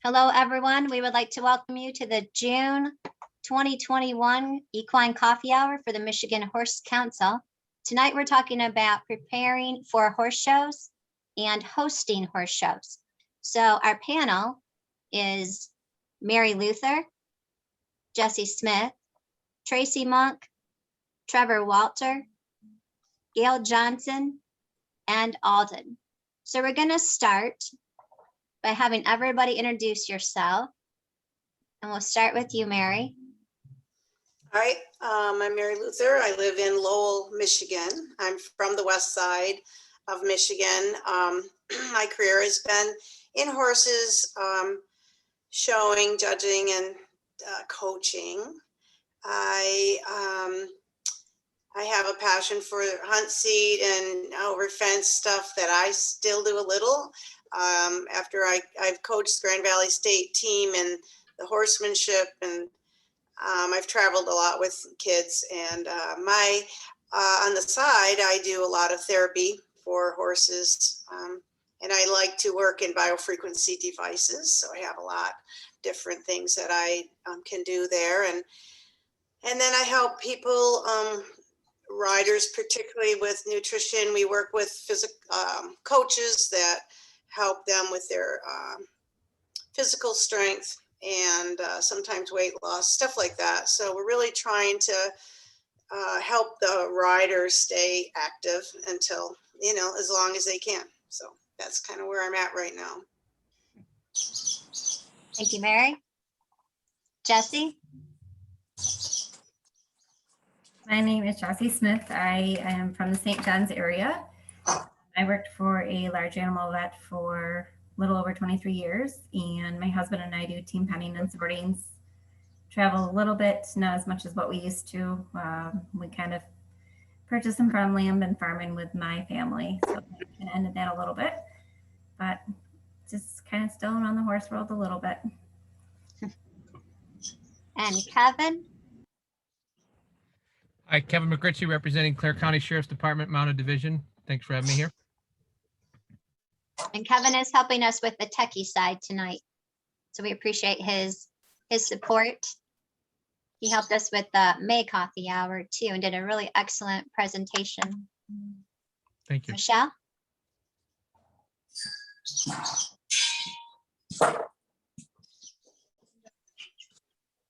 Hello, everyone. We would like to welcome you to the June 2021 Equine Coffee Hour for the Michigan Horse Council. Tonight, we're talking about preparing for horse shows and hosting horse shows. So our panel is Mary Luther, Jesse Smith, Tracy Monk, Trevor Walter, Gail Johnson, and Alden. So we're going to start by having everybody introduce yourself. And we'll start with you, Mary. All right, I'm Mary Luther. I live in Lowell, Michigan. I'm from the west side of Michigan. My career has been in horses, showing, judging, and coaching. I have a passion for hunt seat and over fence stuff that I still do a little. After I've coached Grand Valley State team and the horsemanship, and I've traveled a lot with kids, and on the side, I do a lot of therapy for horses, and I like to work in biofrequency devices. So I have a lot different things that I can do there, and then I help people, riders, particularly with nutrition. We work with coaches that help them with their physical strength and sometimes weight loss, stuff like that. So we're really trying to help the riders stay active until, as long as they can. So that's kind of where I'm at right now. Thank you, Mary. Jesse? My name is Jesse Smith. I am from the St. John's area. I worked for a large animal vet for a little over 23 years, and my husband and I do team penning and sportings. Travel a little bit, not as much as what we used to. We kind of purchased some farmland and farming with my family, so I kind of ended that a little bit, but just kind of still around the horse world a little bit. And Kevin? Hi, Kevin McRitchie, representing Clare County Sheriff's Department Mounted Division. Thanks for having me here. And Kevin is helping us with the techie side tonight. So we appreciate his support. He helped us with the May Coffee Hour too and did a really excellent presentation. Thank you. Michelle?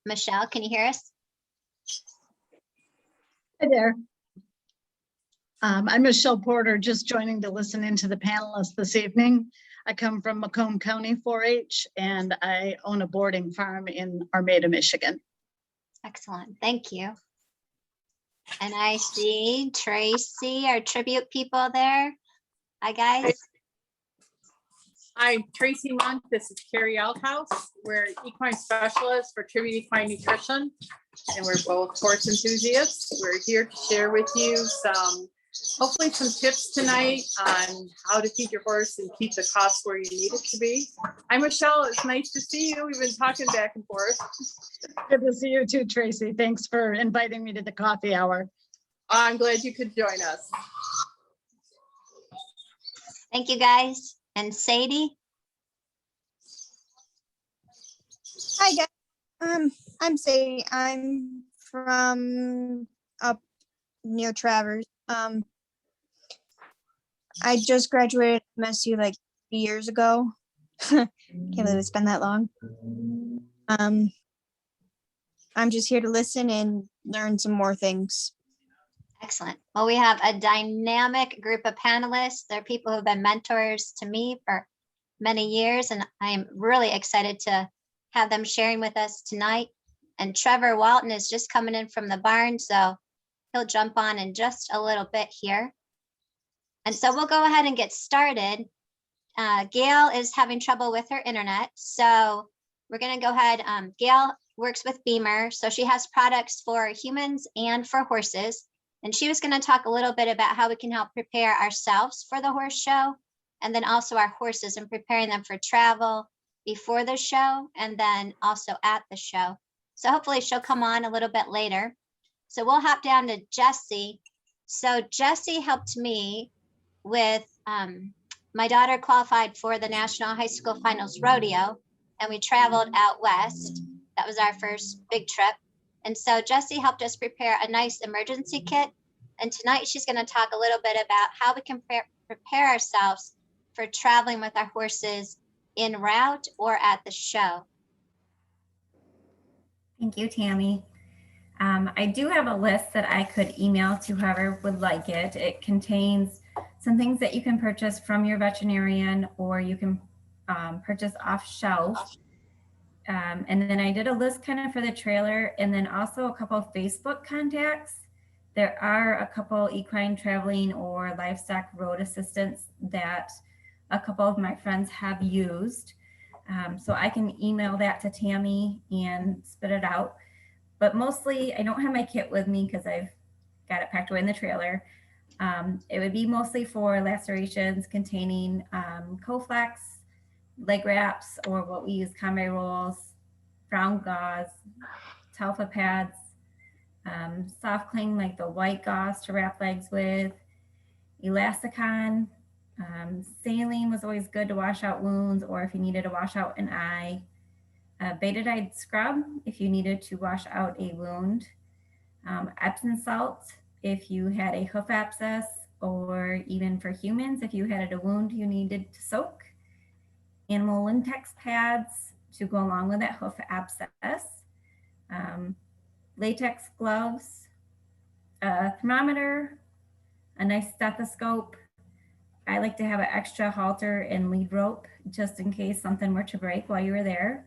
Michelle, can you hear us? Hi there. I'm Michelle Porter, just joining to listen into the panelists this evening. I come from Macomb County 4-H, and I own a boarding farm in Armada, Michigan. Excellent, thank you. And I see Tracy, our tribute people there. Hi, guys. I'm Tracy Monk. This is Carrie Althouse. We're equine specialists for Tribute Equine Nutrition, and we're both horse enthusiasts. We're here to share with you hopefully some tips tonight on how to feed your horse and keep the cost where you need it to be. Hi, Michelle. It's nice to see you. We've been talking back and forth. Good to see you too, Tracy. Thanks for inviting me to the coffee hour. I'm glad you could join us. Thank you, guys. And Sadie? Hi guys, I'm Sadie. I'm from up near Travers. I just graduated from MSU like 3 years ago. Can't believe it's been that long. I'm just here to listen and learn some more things. Excellent. Well, we have a dynamic group of panelists. They're people who have been mentors to me for many years, and I'm really excited to have them sharing with us tonight. And Trevor Walton is just coming in from the barn, so he'll jump on in just a little bit here. And so we'll go ahead and get started. Gail is having trouble with her internet, so we're going to go ahead. Gail works with Beamer, so she has products for humans and for horses. And she was going to talk a little bit about how we can help prepare ourselves for the horse show, and then also our horses and preparing them for travel before the show and then also at the show. So hopefully she'll come on a little bit later. So we'll hop down to Jesse. So Jesse helped me with, my daughter qualified for the National High School Finals Rodeo. and we traveled out west. That was our first big trip. And so Jessie helped us prepare a nice emergency kit. And tonight she's going to talk a little bit about how we can prepare ourselves for traveling with our horses en route or at the show. Thank you, Tammy. I do have a list that I could email to whoever would like it. It contains some things that you can purchase from your veterinarian, or you can purchase off shelf. And then I did a list kind of for the trailer, and then also a couple of Facebook contacts. There are a couple equine traveling or livestock road assistants that a couple of my friends have used. So I can email that to Tammy and spit it out. But mostly I don't have my kit with me because I've got it packed away in the trailer. It would be mostly for lacerations containing Coflex, leg wraps, or what we use, Conway rolls, brown gauze, Telfa pads, soft cling like the white gauze to wrap legs with, Elasticon, saline was always good to wash out wounds, or if you needed to wash out an eye, betadine scrub if you needed to wash out a wound, Epsom salt if you had a hoof abscess, or even for humans if you had a wound you needed to soak, animal Lintex pads to go along with that hoof abscess, latex gloves, a thermometer, a nice stethoscope. I like to have an extra halter and lead rope just in case something were to break while you were there.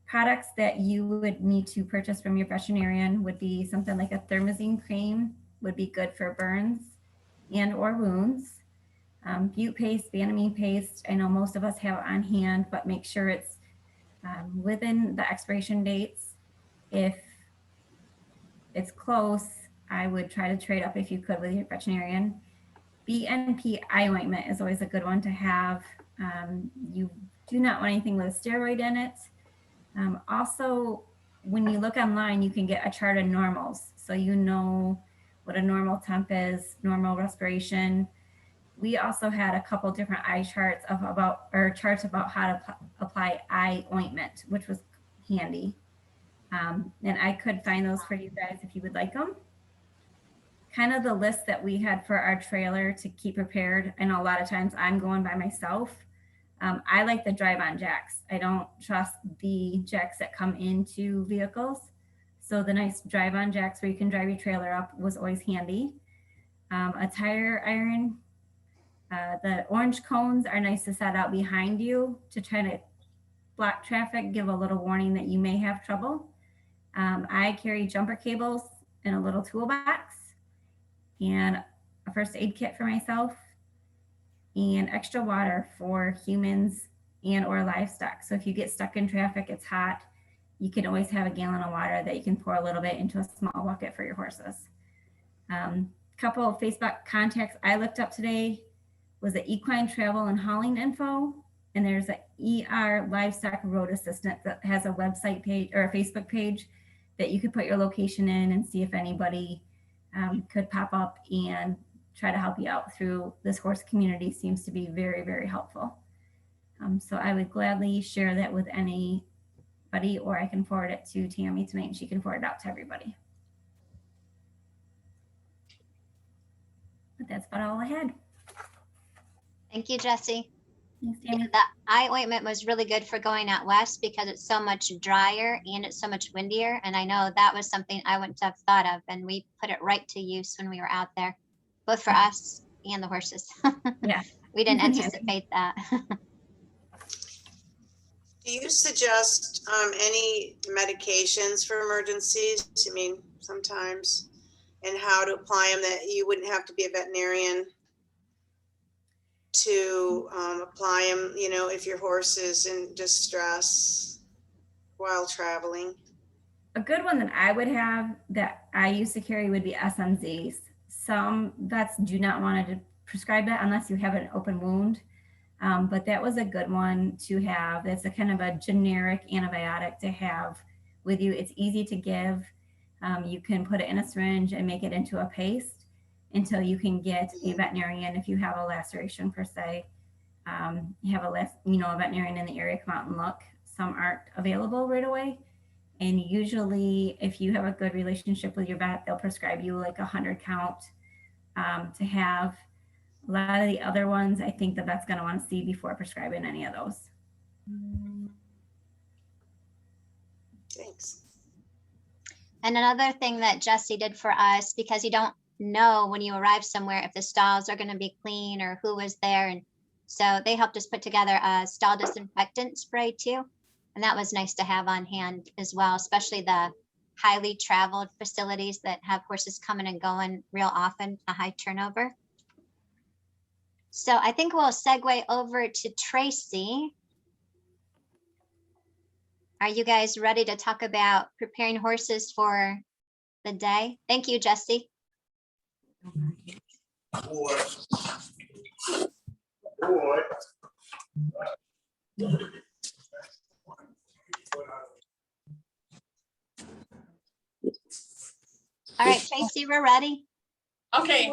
Products that you would need to purchase from your veterinarian would be something like a thermazine cream, would be good for burns and or wounds. Bute paste, Banamine paste, I know most of us have it on hand, but make sure it's within the expiration dates. If it's close, I would try to trade up if you could with your veterinarian. BNP eye ointment is always a good one to have. You do not want anything with a steroid in it. Also, when you look online, you can get a chart of normals. So you know what a normal temp is, normal respiration. We also had a couple different eye charts charts about how to apply eye ointment, which was handy. And I could find those for you guys if you would like them. Kind of the list that we had for our trailer to keep prepared. I know a lot of times I'm going by myself. I like the drive-on jacks. I don't trust the jacks that come into vehicles. So the nice drive-on jacks where you can drive your trailer up was always handy. A tire iron. The orange cones are nice to set out behind you to try to block traffic, give a little warning that you may have trouble. I carry jumper cables in a little toolbox, and a first aid kit for myself, and extra water for humans and or livestock. So if you get stuck in traffic, it's hot, you can always have a gallon of water that you can pour a little bit into a small bucket for your horses. Couple of Facebook contacts I looked up today was the Equine Travel and Hauling info, and there's an ER Livestock Road Assistant that has a website page or a Facebook page that you could put your location in and see if anybody could pop up and try to help you out through this horse community. Seems to be very, very helpful. So I would gladly share that with anybody, or I can forward it to Tammy tonight and she can forward it out to everybody. But that's about all I had. Thank you, Jessie. Thanks, Tammy. The eye ointment was really good for going out west because it's so much drier and it's so much windier. And I know that was something I wouldn't have thought of, and we put it right to use when we were out there, both for us and the horses. Yeah. We didn't Mhm. anticipate that. Do you suggest any medications for emergencies? I mean, sometimes, and how to apply them that you wouldn't have to be a veterinarian to apply them, you know, if your horse is in distress while traveling? A good one that I would have that I used to carry would be SMZs. Some vets do not want to prescribe that unless you have an open wound. But that was a good one to have. It's a kind of a generic antibiotic to have with you. It's easy to give. You can put it in a syringe and make it into a paste until you can get a veterinarian. If you have a laceration per se, you have a veterinarian in the area come out and look. some aren't available right away. And usually if you have a good relationship with your vet, they'll prescribe you like 100 count to have. A lot of the other ones, I think the vet's going to want to see before prescribing any of those. Thanks. And another thing that Jesse did for us, because you don't know when you arrive somewhere if the stalls are going to be clean or who was there. And so they helped us put together a stall disinfectant spray too. And that was nice to have on hand as well, especially the highly traveled facilities that have horses coming and going real often, a high turnover. So I think we'll segue over to Tracy. Are you guys ready to talk about preparing horses for the day? Thank you, Jesse. All right, Tracy, we're ready. Okay.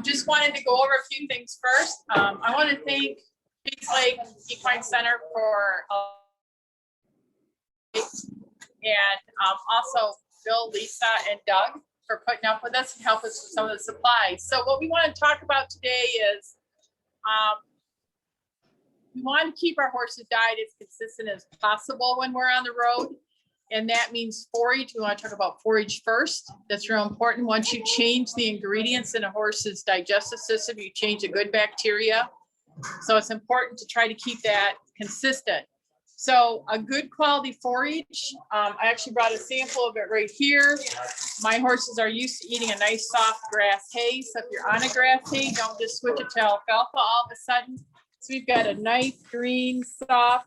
Just wanted to go over a few things first. I want to thank Peace Lake Equine Center for and also Bill, Lisa, and Doug for putting up with us and help us with some of the supplies. So what we want to talk about today is we want to keep our horses' diet as consistent as possible when we're on the road. And that means forage. We want to talk about forage first. That's real important. Once you change the ingredients in a horse's digestive system, you change the good bacteria. So it's important to try to keep that consistent. So a good quality forage, I actually brought a sample of it right here. My horses are used to eating a nice soft grass hay. So if you're on a grass hay, don't just switch it to alfalfa all of a sudden. So we've got a nice green, soft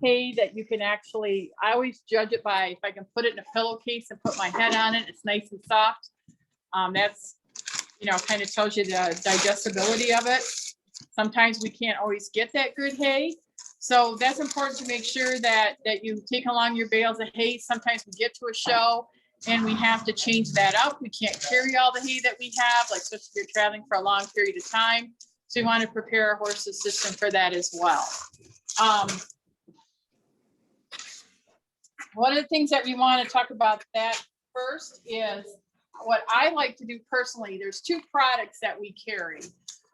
hay that you can actually, I always judge it by if I can put it in a pillowcase and put my head on it, it's nice and soft. That's, kind of tells you the digestibility of it. Sometimes we can't always get that good hay. So that's important to make sure that you take along your bales of hay. Sometimes we get to a show and we have to change that up. We can't carry all the hay that we have, like especially if you're traveling for a long period of time. So we want to prepare our horse's system for that as well. One of the things that we want to talk about that first is what I like to do personally. There's two products that we carry.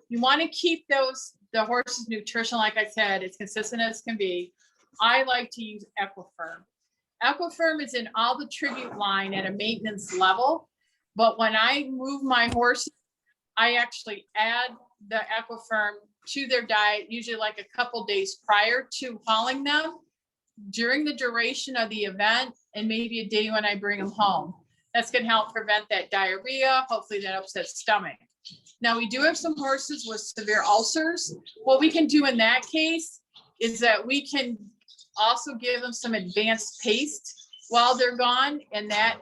You want to keep the horse's nutrition, like I said, as consistent as can be. I like to use Equifirm. Equifirm is in all the tribute line at a maintenance level, but when I move my horses, I actually add the Equifirm to their diet, usually like a couple days prior to hauling them, during the duration of the event, and maybe a day when I bring them home. That's going to help prevent that diarrhea, hopefully that upset stomach. Now, we do have some horses with severe ulcers. What we can do in that case is that we can also give them some advanced paste while they're gone, and that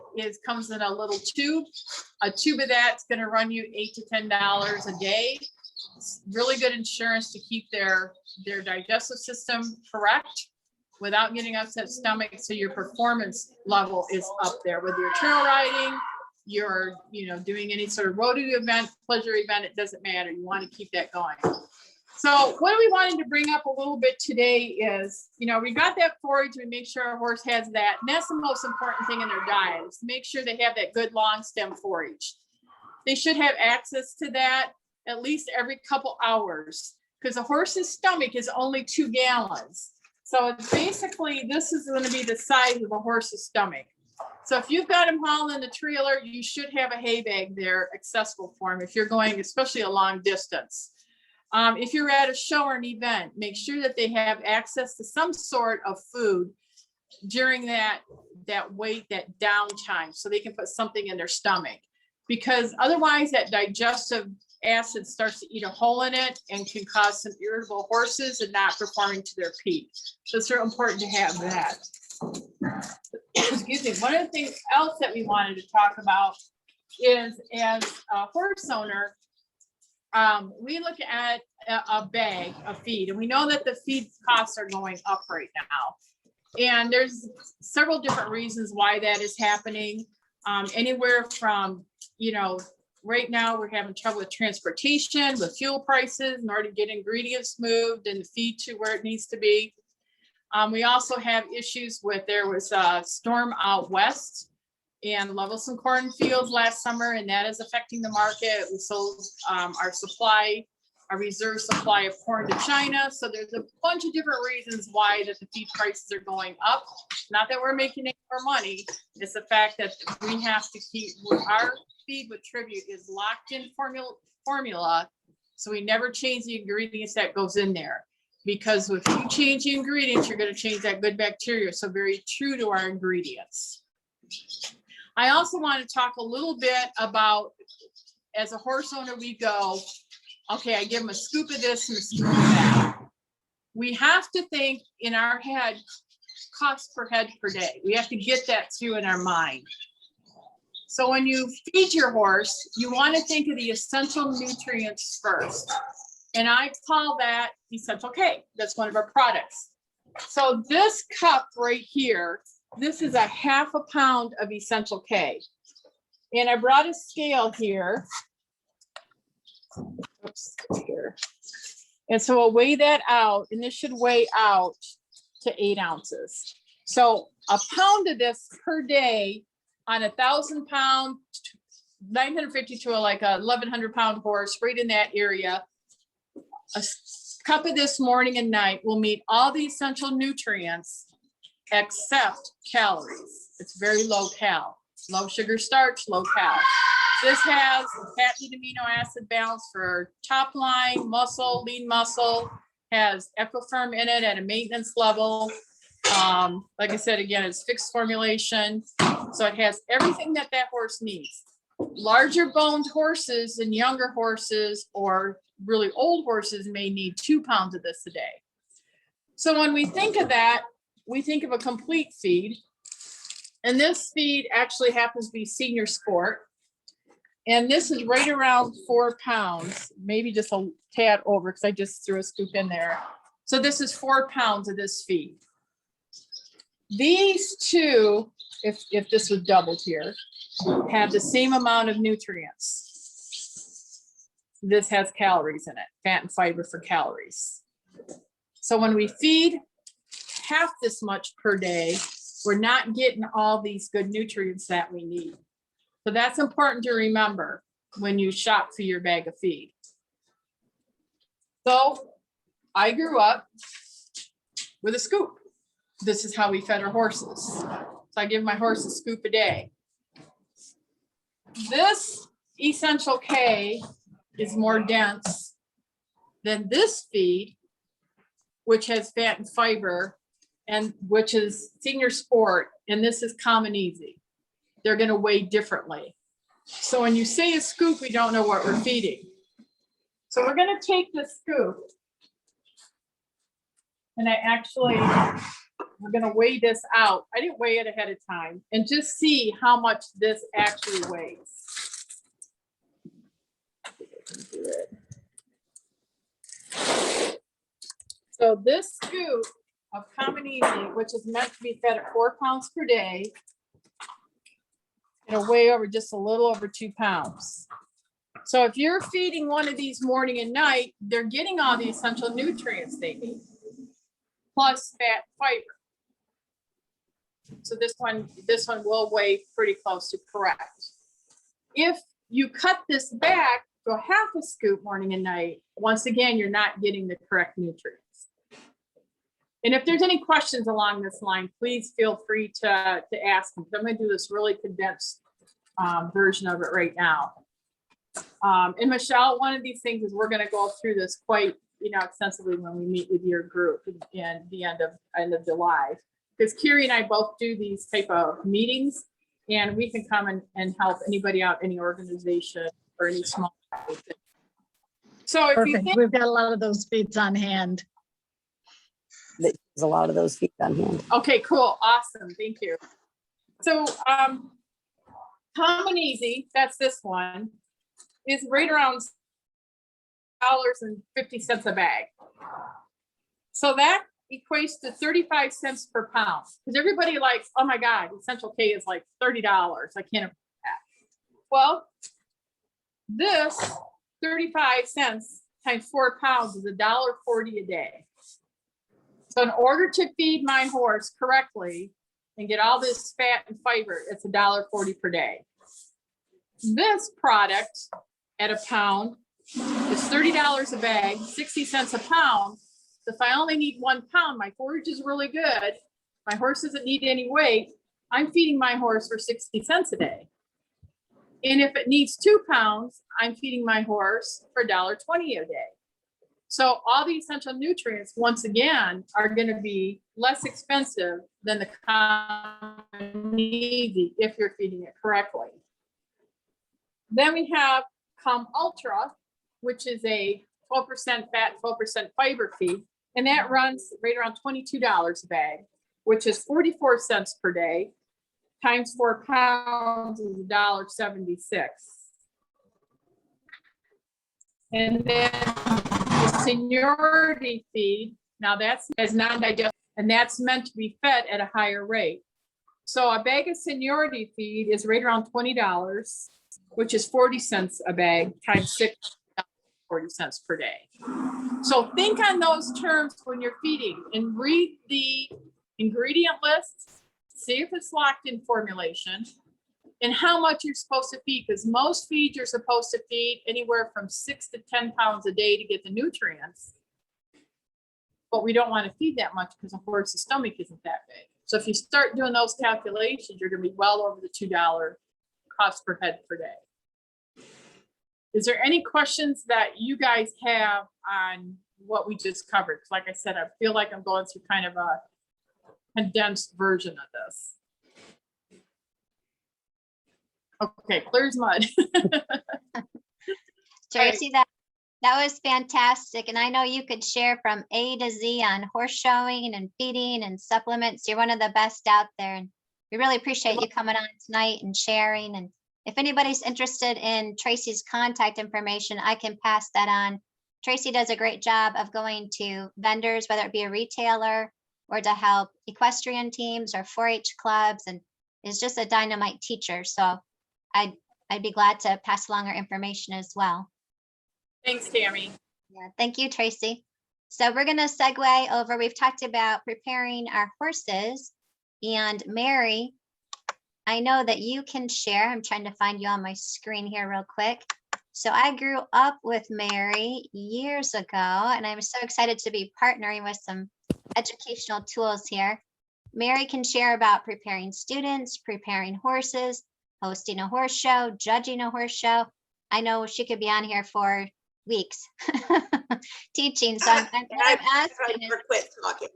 comes in a little tube. A tube of that's going to run you $8 to $10 a day. It's really good insurance to keep their digestive system correct without getting upset stomach, so your performance level is up there. Whether you're trail riding, you're doing any sort of rodeo event, pleasure event, it doesn't matter. You want to keep that going. So what we wanted to bring up a little bit today is, we got that forage, we make sure our horse has that, and that's the most important thing in their diet, is to make sure they have that good long stem forage. They should have access to that at least every couple hours, because a horse's stomach is only 2 gallons. So it's basically, this is going to be the size of a horse's stomach. So if you've got them hauling in the trailer, you should have a hay bag there accessible for them if you're going, especially a long distance. If you're at a show or an event, make sure that they have access to some sort of food during that downtime, so they can put something in their stomach, because otherwise that digestive acid starts to eat a hole in it and can cause some irritable horses and not performing to their peak. So it's real important to have that. Excuse me. One of the things else that we wanted to talk about is, as a horse owner, we look at a bag of feed, and we know that the feed costs are going up right now. And there's several different reasons why that is happening. Anywhere from, right now we're having trouble with transportation, with fuel prices, in order to get ingredients moved and the feed to where it needs to be. We also have issues with, there was a storm out west and leveled some cornfields last summer, and that is affecting the market. We sold our reserve supply of corn to China. So there's a bunch of different reasons why that the feed prices are going up. Not that we're making any more money. It's the fact that we have to keep, our feed with Tribute is locked in formula. So we never change the ingredients that goes in there. Because if you change the ingredients, you're going to change that good bacteria. So very true to our ingredients. I also want to talk a little bit about, as a horse owner, we go, okay, I give them a scoop of this and a scoop of that. We have to think in our head, cost per head per day. We have to get that through in our mind. So when you feed your horse, you want to think of the essential nutrients first. And I call that Essential K. That's one of our products. So this cup right here, this is a 1/2 pound of Essential K. And I brought a scale here. Oops, here. And so I'll weigh that out, and this should weigh out to 8 ounces. So a pound of this per day on 1,000 pound, 950 to like a 1,100 pound horse, right in that area. A cup of this morning and night will meet all the essential nutrients except calories. It's very low cal, low sugar starch, low cal. This has fatty amino acid balance for top line, muscle, lean muscle, has Equifirm in it at a maintenance level. Like I said, again, it's fixed formulation. So it has everything that that horse needs. Larger boned horses and younger horses or really old horses may need 2 pounds of this a day. So when we think of that, we think of a complete feed. And this feed actually happens to be Senior Sport. And this is right around 4 pounds, maybe just a tad over because I just threw a scoop in there. So this is 4 pounds of this feed. These two, if this was doubled here, have the same amount of nutrients. This has calories in it, fat and fiber for calories. So when we feed half this much per day, we're not getting all these good nutrients that we need. So that's important to remember when you shop for your bag of feed. So I grew up with a scoop. This is how we fed our horses. So I give my horse a scoop a day. This Essential K is more dense than this feed, which has fat and fiber, and which is Senior Sport, and this is Common Easy. They're going to weigh differently. So when you say a scoop, we don't know what we're feeding. So we're going to take this scoop, and we're going to weigh this out. I didn't weigh it ahead of time, and just see how much this actually weighs. So this scoop of Common Easy, which is meant to be fed at 4 pounds per day, it'll weigh over just a little over 2 pounds. So if you're feeding one of these morning and night, they're getting all the essential nutrients they need, plus fat and fiber. So this one will weigh pretty close to correct. If you cut this back to a 1/2 scoop morning and night, once again, you're not getting the correct nutrients. And if there's any questions along this line, please feel free to ask them. I'm going to do this really condensed version of it right now. And Michelle, one of these things is we're going to go through this quite extensively when we meet with your group in the end of July. Because Kiri and I both do these type of meetings, and we can come and help anybody out, any organization or any small. So if you Perfect. think, We've got a lot of those feeds on hand. There's a lot of those feet on hand. okay, cool, awesome, thank you. So Common Easy, that's this one, is right around $1.50 a bag. So that equates to 35 cents per pound. Because everybody likes, oh my God, Essential K is like $30. I can't afford that. Well, this 35 cents times 4 pounds is $1.40 a day. So in order to feed my horse correctly and get all this fat and fiber, it's $1.40 per day. This product at a pound is $30 a bag, 60 cents a pound. So if I only need 1 pound, my forage is really good. My horse doesn't need any weight. I'm feeding my horse for 60 cents a day. And if it needs 2 pounds, I'm feeding my horse for $1.20 a day. So all the essential nutrients, once again, are going to be less expensive than the common easy if you're feeding it correctly. Then we have Com Ultra, which is a 12% fat, 12% fiber feed, and that runs right around $22 a bag, which is 44 cents per day, times 4 pounds is $1.76. And then the seniority feed, now that's as non-digestible, and that's meant to be fed at a higher rate. So a bag of seniority feed is right around $20, which is 40 cents a bag, times 6, 40 cents per day. So think on those terms when you're feeding and read the ingredient list, see if it's locked in formulation, and how much you're supposed to feed, because most feeds you're supposed to feed anywhere from 6 to 10 pounds a day to get the nutrients. But we don't want to feed that much because a horse's stomach isn't that big. So if you start doing those calculations, you're going to be well over the $2 cost per head per day. Is there any questions that you guys have on what we just covered? Like I said, I feel like I'm going through kind of a condensed version of this. Okay, clear as mud. Tracy, that was fantastic. And I know you could share from A to Z on horse showing and feeding and supplements. You're one of the best out there. And we really appreciate you coming on tonight and sharing. And if anybody's interested in Tracy's contact information, I can pass that on. Tracy does a great job of going to vendors, whether it be a retailer or to help equestrian teams or 4-H clubs, and is just a dynamite teacher. So I'd be glad to pass along her information as well. Thanks, Tammy. Yeah, thank you, Tracy. So we're going to segue over. We've talked about preparing our horses, and Mary, I know that you can share. I'm trying to find you on my screen here real quick. So I grew up with Mary years ago, and I'm so excited to be partnering with some educational tools here. Mary can share about preparing students, preparing horses, hosting a horse show, judging a horse show. I know she could be on here for weeks teaching. So what I'm asking is, quit talking.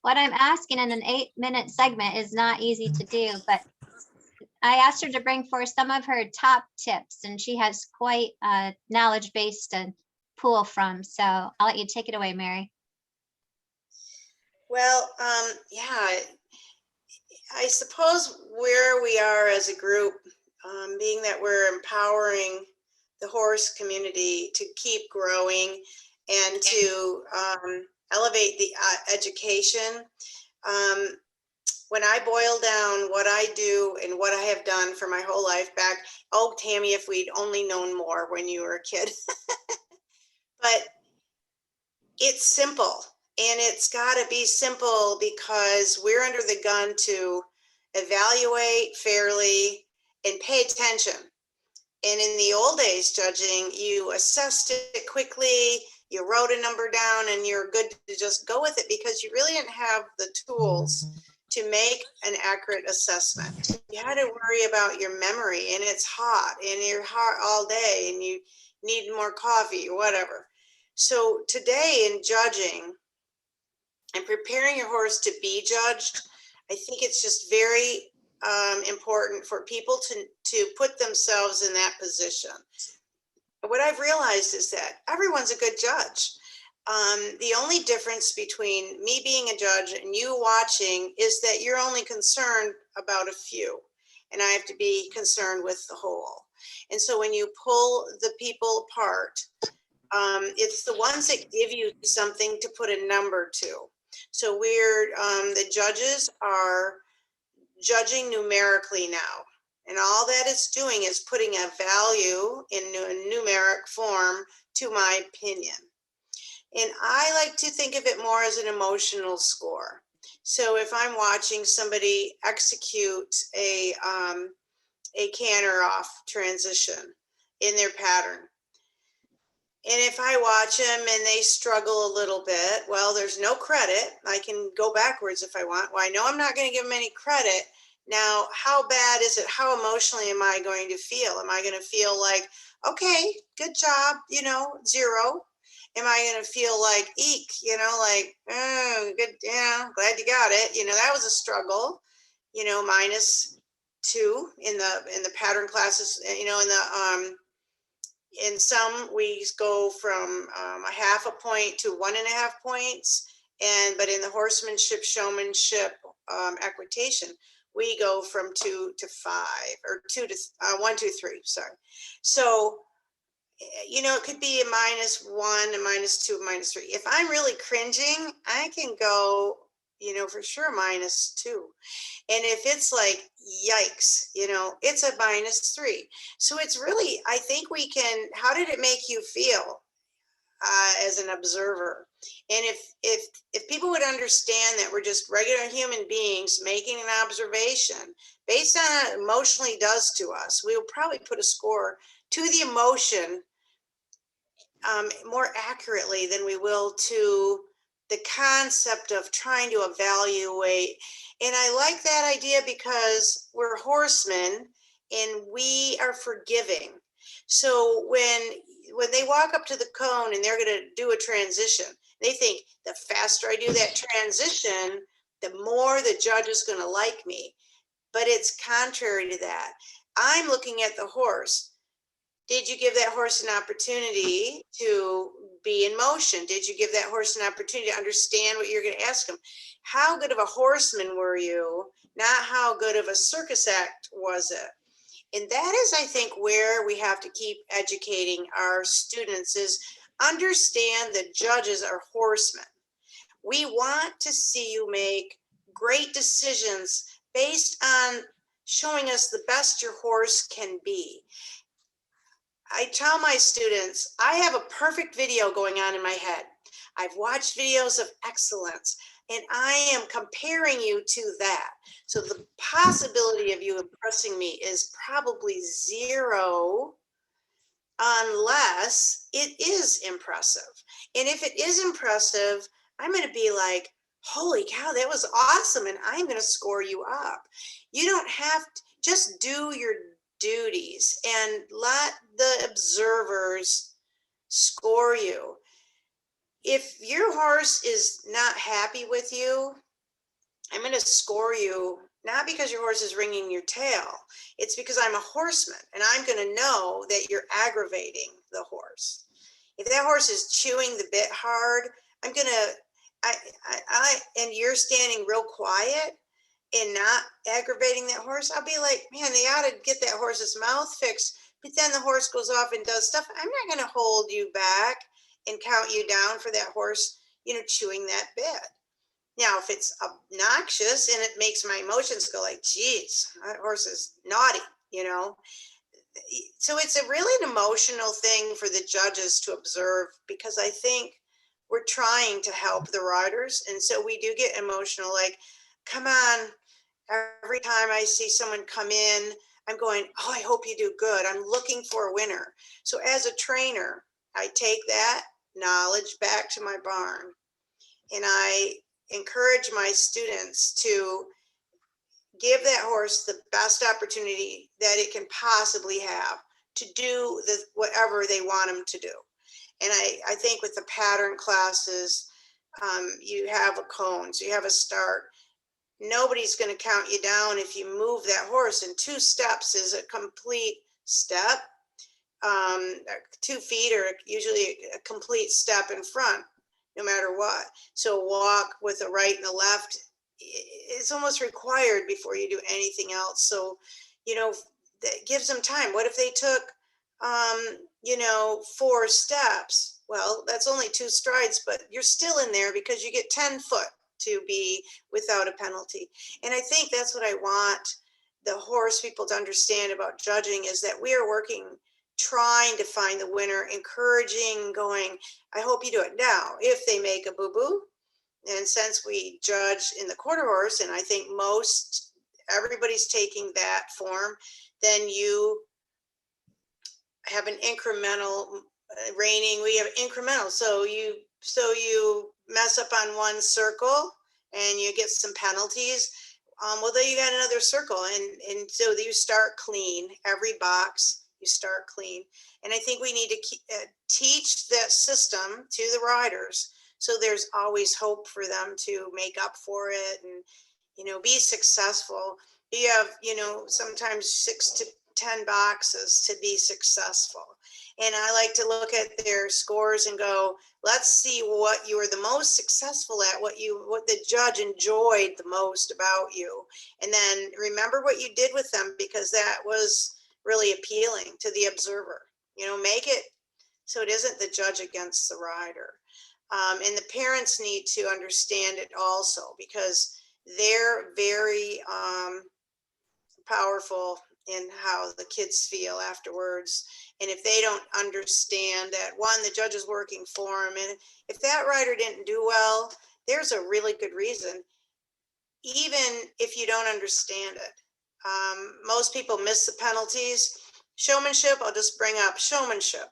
what I'm asking in an 8-minute segment is not easy to do, but I asked her to bring forth some of her top tips, and she has quite a knowledge base to pull from. So I'll let you take it away, Mary. Well, yeah, I suppose where we are as a group, being that we're empowering the horse community to keep growing and to elevate the education. When I boil down what I do and what I have done for my whole life back, oh, Tammy, if we'd only known more when you were a kid. But it's simple, and it's got to be simple because we're under the gun to evaluate fairly and pay attention. And in the old days, judging, you assessed it quickly, you wrote a number down, and you're good to just go with it because you really didn't have the tools to make an accurate assessment. You had to worry about your memory, and it's hot, and you're hot all day, and you need more coffee or whatever. So today in judging and preparing your horse to be judged, I think it's just very important for people to put themselves in that position. What I've realized is that everyone's a good judge. The only difference between me being a judge and you watching is that you're only concerned about a few, and I have to be concerned with the whole. And so when you pull the people apart, it's the ones that give you something to put a number to. So the judges are judging numerically now. And all that it's doing is putting a value in a numeric form to my opinion. And I like to think of it more as an emotional score. So if I'm watching somebody execute a canter off transition in their pattern, and if I watch them and they struggle a little bit, well, there's no credit. I can go backwards if I want. Well, I know I'm not going to give them any credit. Now, how bad is it? How emotionally am I going to feel? Am I going to feel like, okay, good job, 0? Am I going to feel like, eek, like, oh, good, yeah, glad you got it. That was a struggle, -2 in the pattern classes, in some we go from a 0.5 point to 1.5 points. But in the horsemanship, showmanship, equitation, we go from 2 to 5, or 1, 2, 3, sorry. So, it could be a -1, a -2, a -3. If I'm really cringing, I can go, for sure -2. And if it's like, yikes, it's a -3. So it's really, I think we can, how did it make you feel as an observer? And if people would understand that we're just regular human beings making an observation based on what it emotionally does to us, we will probably put a score to the emotion more accurately than we will to the concept of trying to evaluate. And I like that idea because we're horsemen and we are forgiving. So when they walk up to the cone and they're going to do a transition, they think the faster I do that transition, the more the judge is going to like me. But it's contrary to that. I'm looking at the horse. Did you give that horse an opportunity to be in motion? Did you give that horse an opportunity to understand what you're going to ask him? How good of a horseman were you? Not how good of a circus act was it? And that is, I think, where we have to keep educating our students, is understand that judges are horsemen. We want to see you make great decisions based on showing us the best your horse can be. I tell my students, I have a perfect video going on in my head. I've watched videos of excellence, and I am comparing you to that. So the possibility of you impressing me is probably 0 unless it is impressive. And if it is impressive, I'm going to be like, holy cow, that was awesome. And I'm going to score you up. You don't have to, just do your duties and let the observers score you. If your horse is not happy with you, I'm going to score you, not because your horse is wringing your tail. It's because I'm a horseman and I'm going to know that you're aggravating the horse. If that horse is chewing the bit hard, I'm going to, and you're standing real quiet and not aggravating that horse, I'll be like, man, they ought to get that horse's mouth fixed. But then the horse goes off and does stuff. I'm not going to hold you back and count you down for that horse, chewing that bit. Now, if it's obnoxious and it makes my emotions go like, geez, that horse is naughty, So it's a really an emotional thing for the judges to observe, because I think we're trying to help the riders. And so we do get emotional, like, come on. Every time I see someone come in, I'm going, oh, I hope you do good. I'm looking for a winner. So as a trainer, I take that knowledge back to my barn and I encourage my students to give that horse the best opportunity that it can possibly have to do whatever they want them to do. And I think with the pattern classes, you have a cone, so you have a start. Nobody's going to count you down if you move that horse, and 2 steps is a complete step. 2 feet are usually a complete step in front, no matter what. So walk with the right and the left, it's almost required before you do anything else. So, that gives them time. What if they took, 4 steps? Well, that's only 2 strides, but you're still in there because you get 10 foot to be without a penalty. And I think that's what I want the horse people to understand about judging, is that we are working trying to find the winner, encouraging, going, I hope you do it. Now, if they make a boo-boo, and since we judge in the quarter horse, and I think everybody's taking that form, then you have an incremental reining. We have incremental. So you mess up on one circle and you get some penalties. Well, then you got another circle, and so you start clean. Every box you start clean, and I think we need to teach that system to the riders, so there's always hope for them to make up for it and be successful. You have sometimes 6 to 10 boxes to be successful, and I like to look at their scores and go, let's see what you were the most successful at, what the judge enjoyed the most about you. And then remember what you did with them, because that was really appealing to the observer. Make it so it isn't the judge against the rider. And the parents need to understand it also, because they're very powerful in how the kids feel afterwards. And if they don't understand that, one, the judge is working for them, and if that rider didn't do well, there's a really good reason, even if you don't understand it. Most people miss the penalties. Showmanship, I'll just bring up showmanship.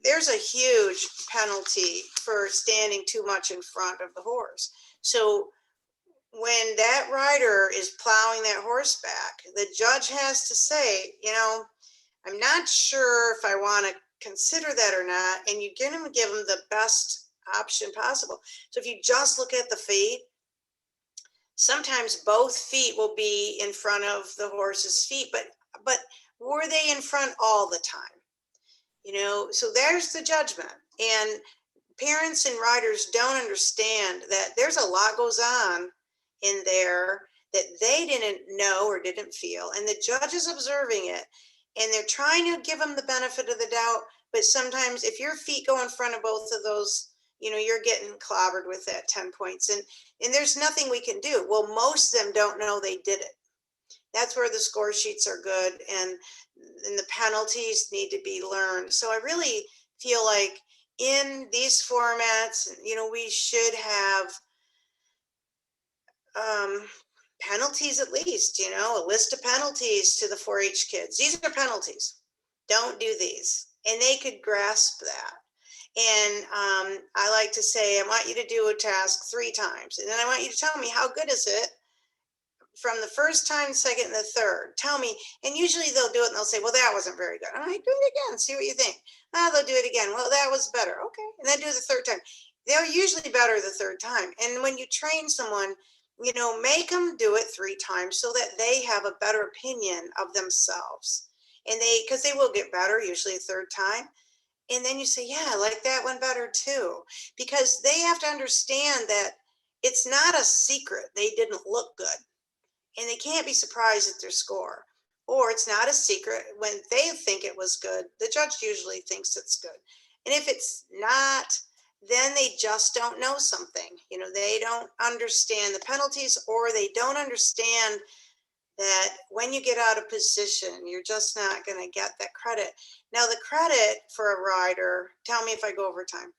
There's a huge penalty for standing too much in front of the horse. So when that rider is plowing that horse back, the judge has to say, I'm not sure if I want to consider that or not. And you're going to give them the best option possible. So if you just look at the feet, sometimes both feet will be in front of the horse's feet, but were they in front all the time? So there's the judgment. And parents and riders don't understand that there's a lot goes on in there that they didn't know or didn't feel, and the judge is observing it, and they're trying to give them the benefit of the doubt. But sometimes if your feet go in front of both of those, you're getting clobbered with that 10 points, and there's nothing we can do. Well, most of them don't know they did it. That's where the score sheets are good, and the penalties need to be learned. So I really feel like in these formats, we should have penalties, at least, a list of penalties to the 4-H kids. These are penalties. Don't do these. And they could grasp that. And I like to say, I want you to do a task 3 times. And then I want you to tell me, how good is it from the first time, second, and the third? Tell me. And usually they'll do it and they'll say, well, that wasn't very good. I'm like, do it again. See what you think. They'll do it again. Well, that was better. Okay. And then do the third time. They're usually better the third time. And when you train someone, make them do it 3 times so that they have a better opinion of themselves. And because they will get better usually a third time. And then you say, yeah, I like that one better too. Because they have to understand that it's not a secret they didn't look good. And they can't be surprised at their score. Or it's not a secret when they think it was good. The judge usually thinks it's good. And if it's not, then they just don't know something. They don't understand the penalties, or they don't understand that when you get out of position, you're just not going to get that credit. Now, the credit for a rider, tell me if I go over time.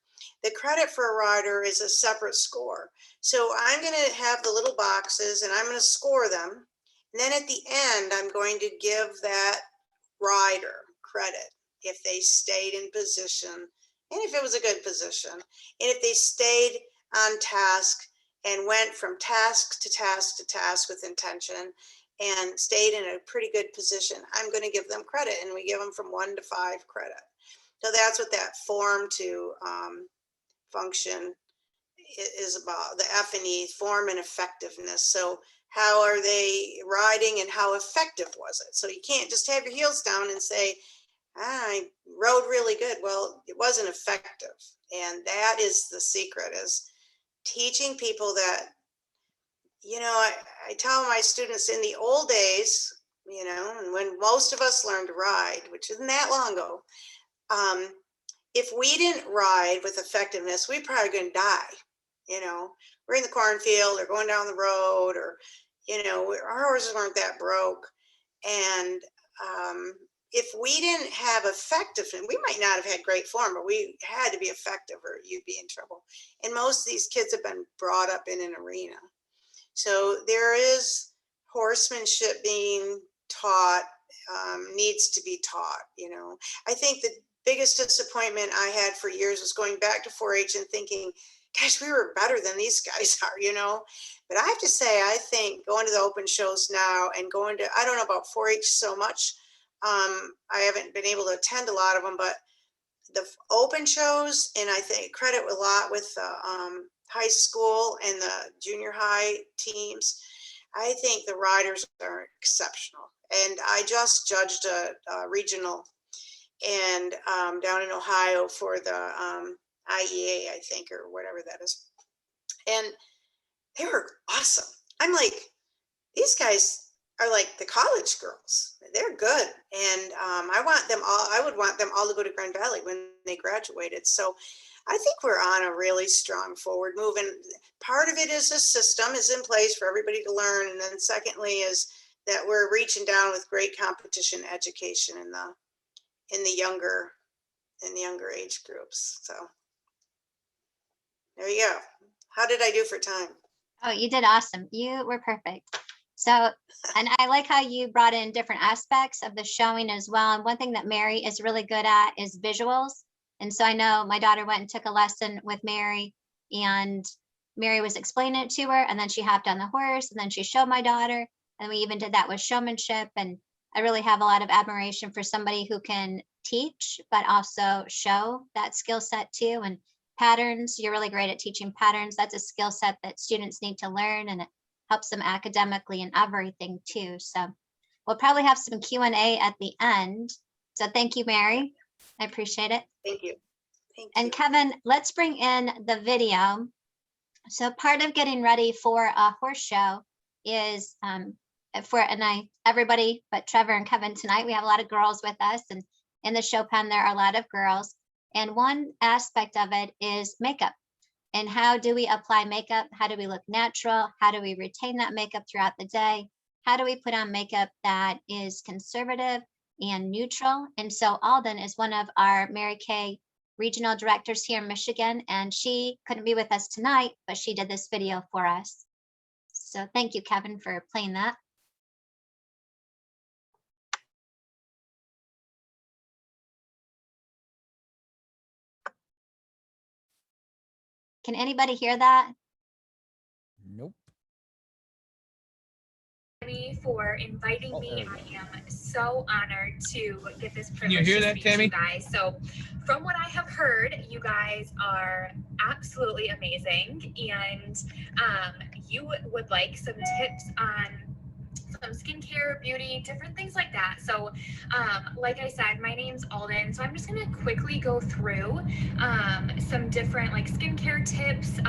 The credit for a rider is a separate score. So I'm going to have the little boxes and I'm going to score them. And then at the end, I'm going to give that rider credit if they stayed in position, and if it was a good position, and if they stayed on task and went from task to task to task with intention and stayed in a pretty good position, I'm going to give them credit, and we give them from 1 to 5 credit. So that's what that form to function is about, the F&E, form and effectiveness. So how are they riding and how effective was it? So you can't just have your heels down and say, I rode really good. Well, it wasn't effective. And that is the secret, is teaching people that, I tell my students in the old days, and when most of us learned to ride, which isn't that long ago, if we didn't ride with effectiveness, we're probably going to die. We're in the cornfield or going down the road, or, our horses weren't that broke. And if we didn't have effective, and we might not have had great form, but we had to be effective or you'd be in trouble. And most of these kids have been brought up in an arena. So there is horsemanship being taught, needs to be taught, you know. I think the biggest disappointment I had for years was going back to 4-H and thinking, gosh, we were better than these guys are, you know. But I have to say, I think going to the open shows now and going to, I don't know about 4-H so much. I haven't been able to attend a lot of them, but the open shows, and I think credit a lot with the high school and the junior high teams. I think the riders are exceptional. And I just judged a regional and down in Ohio for the IEA, I think, or whatever that is. And they were awesome. I'm like, these guys are like the college girls. They're good. And I would want them all to go to Grand Valley when they graduated. So I think we're on a really strong forward move. And part of it is the system is in place for everybody to learn. And then secondly is that we're reaching down with great competition education in the younger age groups. So there you go. How did I do for time? Oh, you did awesome. You were perfect. So, and I like how you brought in different aspects of the showing as well. And one thing that Mary is really good at is visuals. And so I know my daughter went and took a lesson with Mary, and Mary was explaining it to her, and then she hopped on the horse, and then she showed my daughter, and we even did that with showmanship. And I really have a lot of admiration for somebody who can teach, but also show that skill set too. And patterns, you're really great at teaching patterns. That's a skill set that students need to learn, and it helps them academically and everything too. So we'll probably have some Q&A at the end. So thank you, Mary. I appreciate it. Thank you. Thank you. And Kevin, let's bring in the video. So part of getting ready for a horse show is everybody but Trevor and Kevin tonight, we have a lot of girls with us, and in the show pen there are a lot of girls. And one aspect of it is makeup. And how do we apply makeup? How do we look natural? How do we retain that makeup throughout the day? How do we put on makeup that is conservative and neutral? And so Alden is one of our Mary Kay regional directors here in Michigan, and she couldn't be with us tonight, but she did this video for us. So thank you, Kevin, for playing that. Can anybody hear that? Nope. For inviting me. I am so honored to get this Can you privilege hear to that, speak to Tammy? you guys. So from what I have heard, you guys are absolutely amazing, and you would like some tips on some skincare, beauty, different things like that. So like I said, my name's Alden, so I'm just going to quickly go through some different like skincare tips,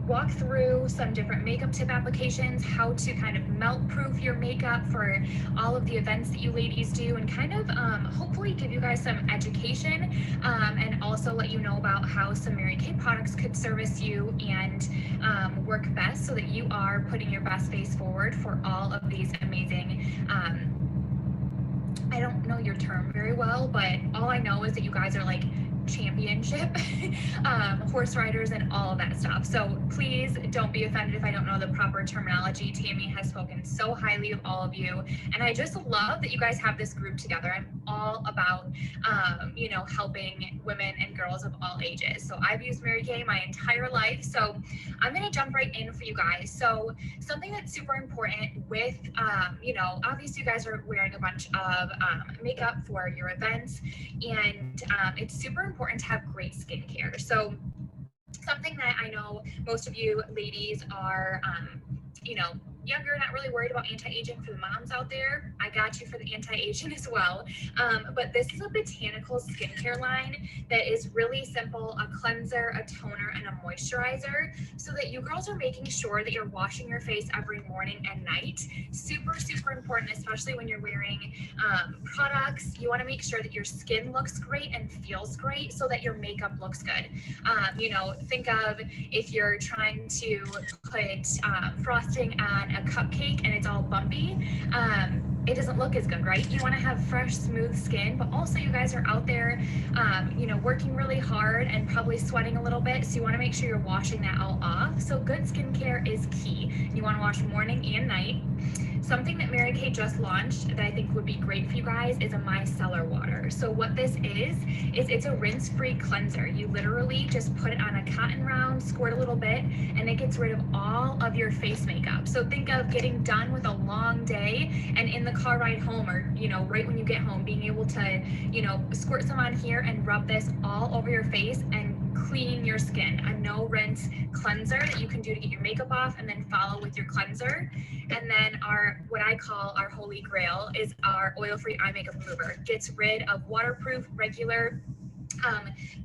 walk through some different makeup tip applications, how to kind of melt proof your makeup for all of the events that you ladies do, and kind of hopefully give you guys some education, and also let you know about how some Mary Kay products could service you and work best so that you are putting your best face forward for all of these amazing I don't know your term very well, but all I know is that you guys are like championship horse riders and all of that stuff. So please don't be offended if I don't know the proper terminology. Tammy has spoken so highly of all of you, and I just love that you guys have this group together. I'm all about you know, helping women and girls of all ages. So I've used Mary Kay my entire life, so I'm going to jump right in for you guys. So something that's super important with you know, obviously you guys are wearing a bunch of makeup for your events, and it's super important to have great skincare. So something that I know most of you ladies are, you know, younger, not really worried about anti-aging. For the moms out there, I got you for the anti-aging as well. But this is a botanical skincare line that is really simple: a cleanser, a toner, and a moisturizer, so that you girls are making sure that you're washing your face every morning and night. Super, super important, especially when you're wearing products. You want to make sure that your skin looks great and feels great so that your makeup looks good. You know, think of if you're trying to put frosting on a cupcake and it's all bumpy, it doesn't look as good, right? You want to have fresh, smooth skin, but also you guys are out there, you know, working really hard and probably sweating a little bit. So you want to make sure you're washing that all off. So good skincare is key. You want to wash morning and night. Something that Mary Kay just launched that I think would be great for you guys is a micellar water. So what this is it's a rinse-free cleanser. You literally just put it on a cotton round, squirt a little bit, and it gets rid of all of your face makeup. So think of getting done with a long day and in the car ride home, or, you know, right when you get home, being able to, you know, squirt some on here and rub this all over your face and clean your skin. A no rinse cleanser that you can do to get your makeup off and then follow with your cleanser. And then our, what I call our holy grail, is our oil-free eye makeup remover. It gets rid of waterproof, regular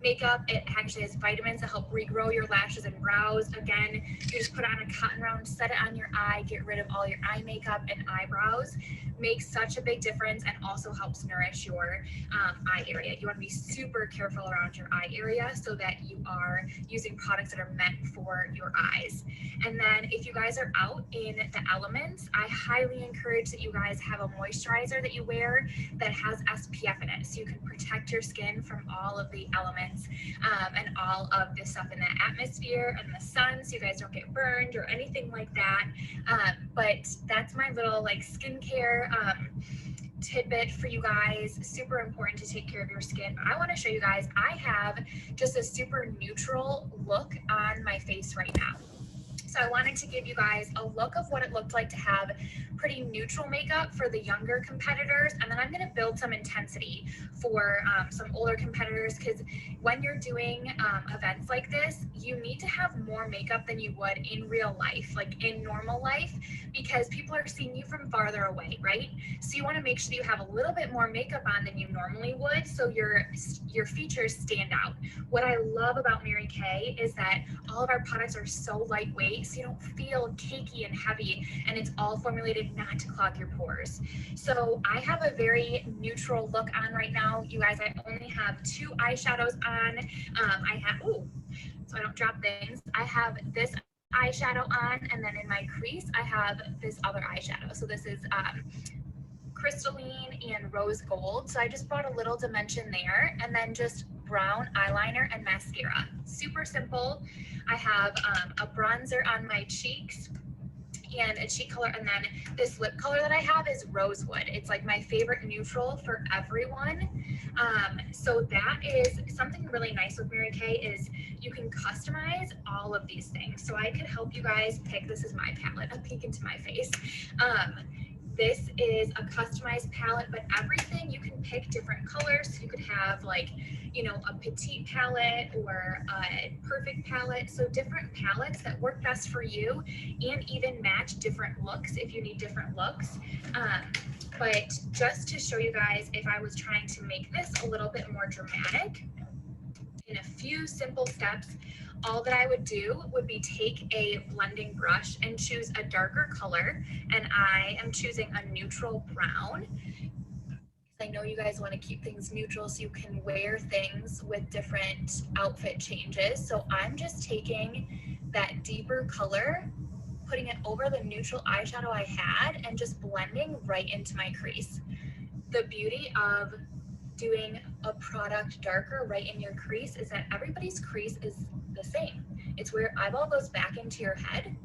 makeup. It actually has vitamins that help regrow your lashes and brows. Again, you just put it on a cotton round, set it on your eye, get rid of all your eye makeup and eyebrows. Makes such a big difference and also helps nourish your eye area. You want to be super careful around your eye area so that you are using products that are meant for your eyes. And then if you guys are out in the elements, I highly encourage that you guys have a moisturizer that you wear that has SPF in it, so you can protect your skin from all of the elements and all of the stuff in the atmosphere and the sun, so you guys don't get burned or anything like that. But that's my little like skincare tidbit for you guys. Super important to take care of your skin. I want to show you guys, I have just a super neutral look on my face right now. So I wanted to give you guys a look of what it looked like to have pretty neutral makeup for the younger competitors. And then I'm going to build some intensity for some older competitors, because when you're doing events like this, you need to have more makeup than you would in real life, like in normal life, because people are seeing you from farther away, right? So you want to make sure that you have a little bit more makeup on than you normally would, so your features stand out. What I love about Mary Kay is that all of our products are so lightweight, so you don't feel cakey and heavy, and it's all formulated not to clog your pores. So I have a very neutral look on right now. You guys, I only have 2 eyeshadows on. I have, so I don't drop things. I have this eyeshadow on, and then in my crease, I have this other eyeshadow. So this is crystalline and rose gold. So I just brought a little dimension there, and then just brown eyeliner and mascara. Super simple. I have a bronzer on my cheeks and a cheek color, and then this lip color that I have is rosewood. It's like my favorite neutral for everyone. So that is something really nice with Mary Kay, is you can customize all of these things. So I could help you guys pick, this is my palette, a peek into my face. This is a customized palette, but everything you can pick different colors. So you could have like, you know, a petite palette or a perfect palette. So different palettes that work best for you, and even match different looks if you need different looks. But just to show you guys, if I was trying to make this a little bit more dramatic, in a few simple steps, all that I would do would be take a blending brush and choose a darker color, and I am choosing a neutral brown. I know you guys want to keep things neutral so you can wear things with different outfit changes. So I'm just taking that deeper color, putting it over the neutral eyeshadow I had, and just blending right into my crease. The beauty of doing a product darker right in your crease is that everybody's crease is the same. It's where your eyeball goes back into your head.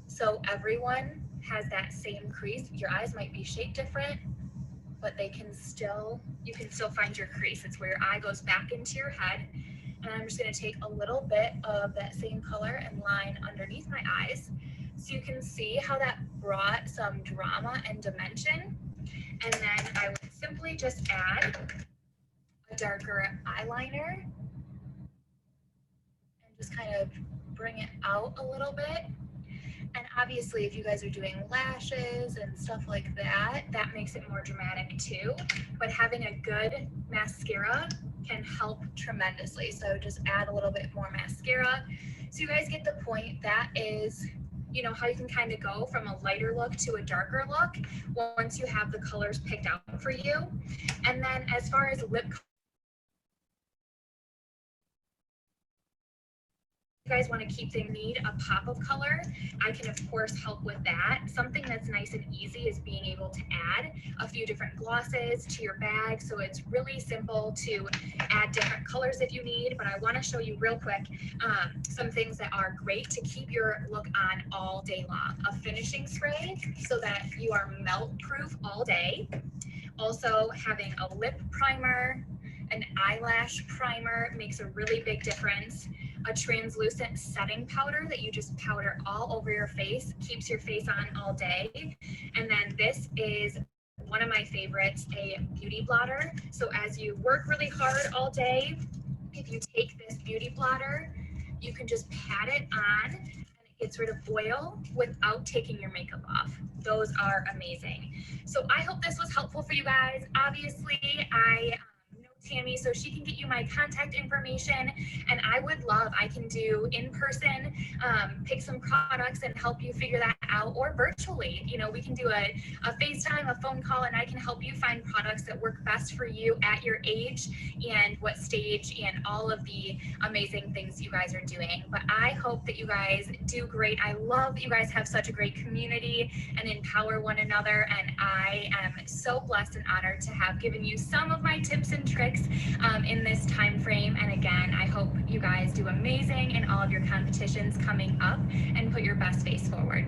So everyone has that same crease. Your eyes might be shaped different, but they can still, you can still find your crease. It's where your eye goes back into your head. And I'm just gonna take a little bit of that same color and line underneath my eyes, so you can see how that brought some drama and dimension. And then I would simply just add a darker eyeliner and just kind of bring it out a little bit. And obviously, if you guys are doing lashes and stuff like that, that makes it more dramatic too. But having a good mascara can help tremendously. So just add a little bit more mascara. So you guys get the point. That is, you know, how you can kind of go from a lighter look to a darker look once you have the colors picked out for you. And then as far as lip you guys want to keep, they need a pop of color, I can of course help with that. Something that's nice and easy is being able to add a few different glosses to your bag. So it's really simple to add different colors if you need, but I want to show you real quick some things that are great to keep your look on all day long. A finishing spray so that you are melt proof all day. Also having a lip primer, an eyelash primer makes a really big difference. A translucent setting powder that you just powder all over your face, keeps your face on all day. And then this is one of my favorites, a beauty blotter. So as you work really hard all day, if you take this beauty blotter, you can just pat it on and it gets rid of oil without taking your makeup off. Those are amazing. So I hope this was helpful for you guys. Obviously, I know Tammy, so she can get you my contact information, and I would love, I can do in person, pick some products and help you figure that out, or virtually, you know, we can do a FaceTime, a phone call, and I can help you find products that work best for you at your age and what stage and all of the amazing things you guys are doing. But I hope that you guys do great. I love that you guys have such a great community and empower one another, and I am so blessed and honored to have given you some of my tips and tricks in this time frame. And again, I hope you guys do amazing in all of your competitions coming up and put your best face forward.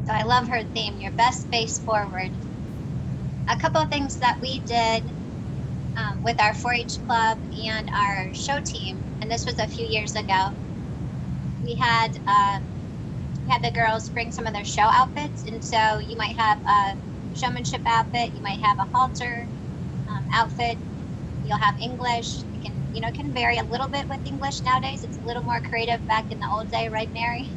So I love her theme, your best face forward. A couple of things that we did with our 4-H club and our show team, and this was a few years ago, we had the girls bring some of their show outfits. And so you might have a showmanship outfit, you might have a halter outfit, you'll have English. It can vary a little bit with English nowadays. It's a little more creative back in the old day, right, Mary?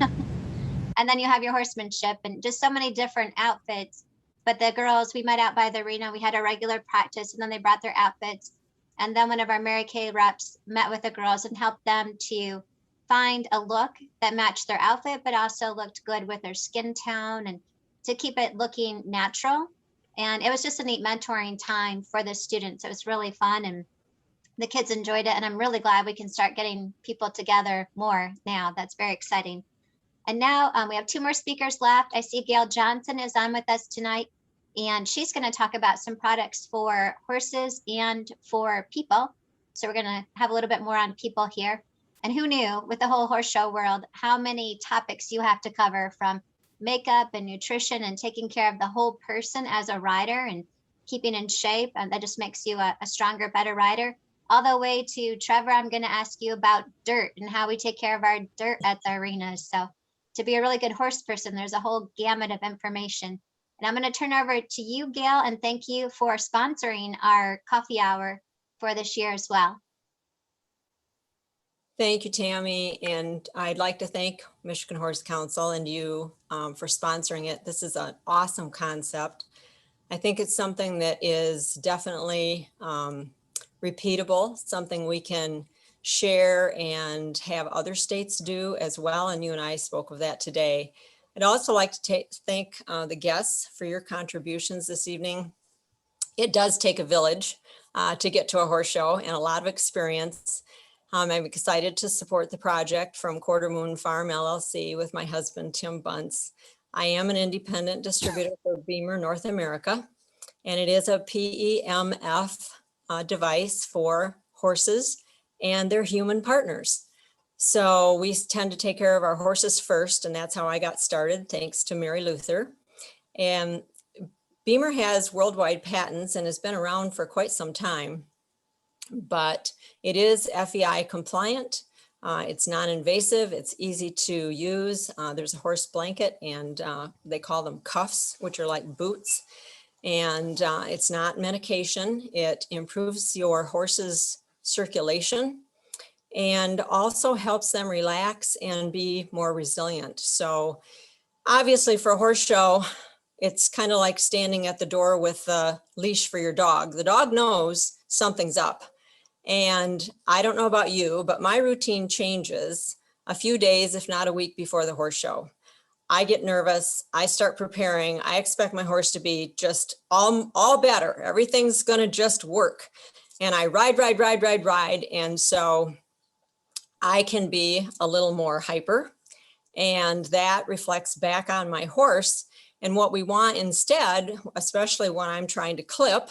And then you have your horsemanship and just so many different outfits. But the girls, we met out by the arena, we had a regular practice, and then they brought their outfits. And then one of our Mary Kay reps met with the girls and helped them to find a look that matched their outfit, but also looked good with their skin tone and to keep it looking natural. And it was just a neat mentoring time for the students. It was really fun and the kids enjoyed it. And I'm really glad we can start getting people together more now. That's very exciting. And now we have 2 more speakers left. I see Gail Johnson is on with us tonight, and she's going to talk about some products for horses and for people. So we're going to have a little bit more on people here. And who knew, with the whole horse show world, how many topics you have to cover, from makeup and nutrition and taking care of the whole person as a rider and keeping in shape. And that just makes you a stronger, better rider. All the way to Trevor, I'm going to ask you about dirt and how we take care of our dirt at the arenas. So to be a really good horse person, there's a whole gamut of information. And I'm going to turn over to you, Gail, and thank you for sponsoring our coffee hour for this year as well. Thank you, Tammy. And I'd like to thank Michigan Horse Council and you for sponsoring it. This is an awesome concept. I think it's something that is definitely repeatable, something we can share and have other states do as well. And you and I spoke of that today. I'd also like to thank the guests for your contributions this evening. It does take a village to get to a horse show and a lot of experience. I'm excited to support the project from Quarter Moon Farm LLC with my husband, Tim Bunce. I am an independent distributor for Beamer North America, and it is a PEMF device for horses and their human partners. So we tend to take care of our horses first, and that's how I got started, thanks to Mary Luther. And Beamer has worldwide patents and has been around for quite some time, but it is FEI compliant. It's non-invasive, it's easy to use. There's a horse blanket, and they call them cuffs, which are like boots. And it's not medication. It improves your horse's circulation and also helps them relax and be more resilient. So obviously for a horse show, it's kind of like standing at the door with a leash for your dog. The dog knows something's up. And I don't know about you, but my routine changes a few days, if not a week, before the horse show. I get nervous. I start preparing. I expect my horse to be just all better. Everything's going to just work. and I ride. And so I can be a little more hyper, and that reflects back on my horse. And what we want instead, especially when I'm trying to clip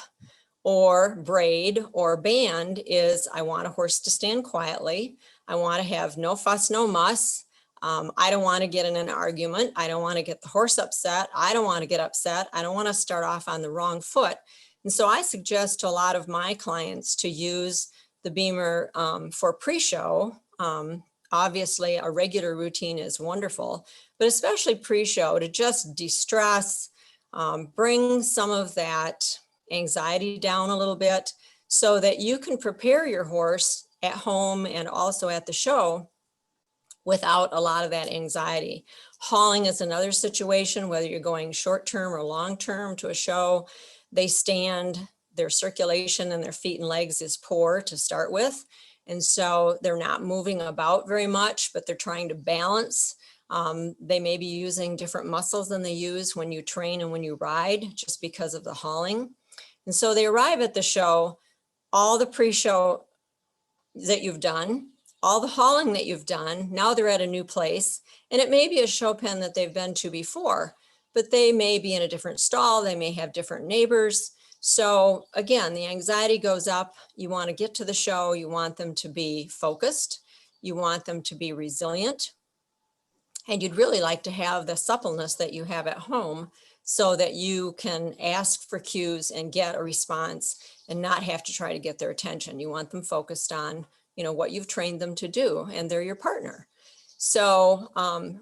or braid or band, is I want a horse to stand quietly. I want to have no fuss, no muss. I don't want to get in an argument. I don't want to get the horse upset. I don't want to get upset. I don't want to start off on the wrong foot. And so I suggest to a lot of my clients to use the Beamer for pre-show. Obviously, a regular routine is wonderful, but especially pre-show, to just de-stress, bring some of that anxiety down a little bit so that you can prepare your horse at home and also at the show without a lot of that anxiety. Hauling is another situation, whether you're going short-term or long-term to a show. They stand, their circulation in their feet and legs is poor to start with. And so they're not moving about very much, but they're trying to balance. They may be using different muscles than they use when you train and when you ride, just because of the hauling. And so they arrive at the show, all the pre-show that you've done, all the hauling that you've done, now they're at a new place, and it may be a show pen that they've been to before, but they may be in a different stall, they may have different neighbors. So again, the anxiety goes up. You want to get to the show, you want them to be focused, you want them to be resilient, and you'd really like to have the suppleness that you have at home so that you can ask for cues and get a response and not have to try to get their attention. You want them focused on, you know, what you've trained them to do, and they're your partner. So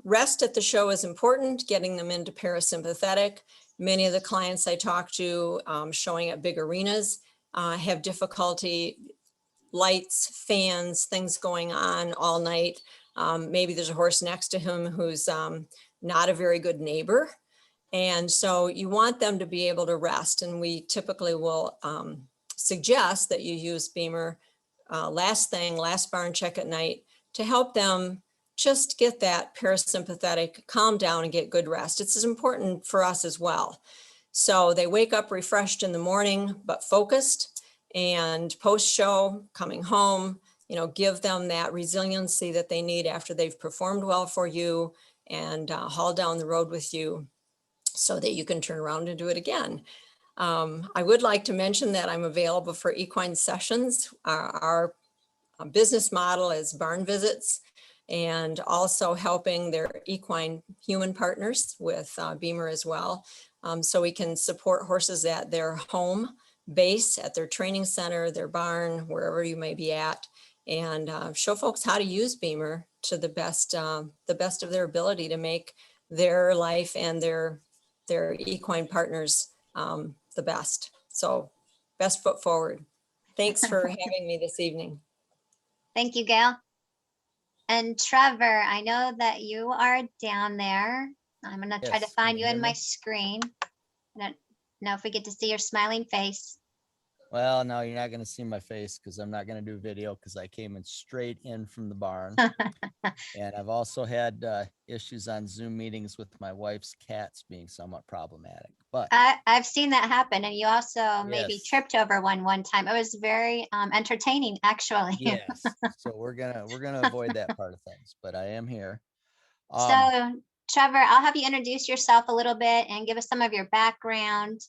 rest at the show is important, getting them into parasympathetic. Many of the clients I talk to showing at big arenas have difficulty, lights, fans, things going on all night. Maybe there's a horse next to him who's not a very good neighbor. And so you want them to be able to rest. And we typically will suggest that you use Beamer last barn check at night to help them just get that parasympathetic, calm down and get good rest. It's as important for us as well. So they wake up refreshed in the morning, but focused, and post-show coming home, you know, give them that resiliency that they need after they've performed well for you and haul down the road with you so that you can turn around and do it again. I would like to mention that I'm available for equine sessions. Our business model is barn visits and also helping their equine human partners with Beamer as well. So we can support horses at their home base, at their training center, their barn, wherever you may be at, and show folks how to use Beamer to the best of their ability to make their life and their equine partners the best. So best foot forward. Thanks for having me this evening. Thank you, Gail. And Trevor, I know that you are down there. I'm gonna try to Yes, can find you you hear in me? my screen. I don't know if we get to see your smiling face. Well, no, you're not going to see my face because I'm not going to do video because I came in straight in from the barn. And I've also had issues on Zoom meetings with my wife's cats being somewhat problematic. But I've seen that happen, and you also maybe Yes. tripped over one time. It was very entertaining, actually. yes, so we're gonna avoid that part of things. But I am here. So, Trevor, I'll have you introduce yourself a little bit and give us some of your background.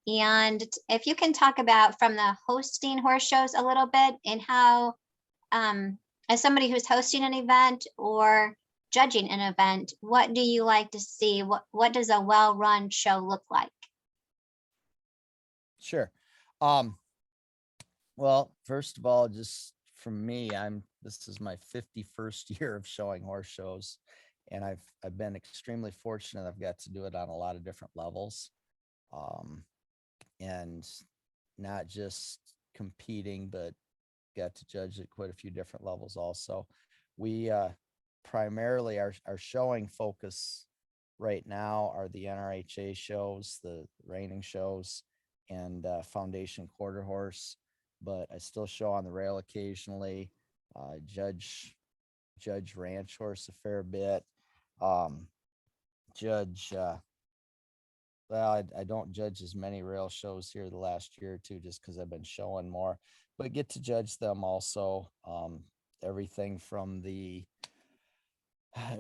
And if you can talk about from the hosting horse shows a little bit and how, as somebody who's hosting an event or judging an event, what do you like to see? What does a well-run show look like? Sure. Well, first of all, just from me, this is my 51st year of showing horse shows, and I've been extremely fortunate. I've got to do it on a lot of different levels, and not just competing, but got to judge at quite a few different levels also. We primarily our showing focus right now are the NRHA shows, the reining shows, and foundation quarter horse. But I still show on the rail occasionally, judge ranch horse a fair bit, judge well, I don't judge as many rail shows here the last year or two, just because I've been showing more, but get to judge them also. Everything from the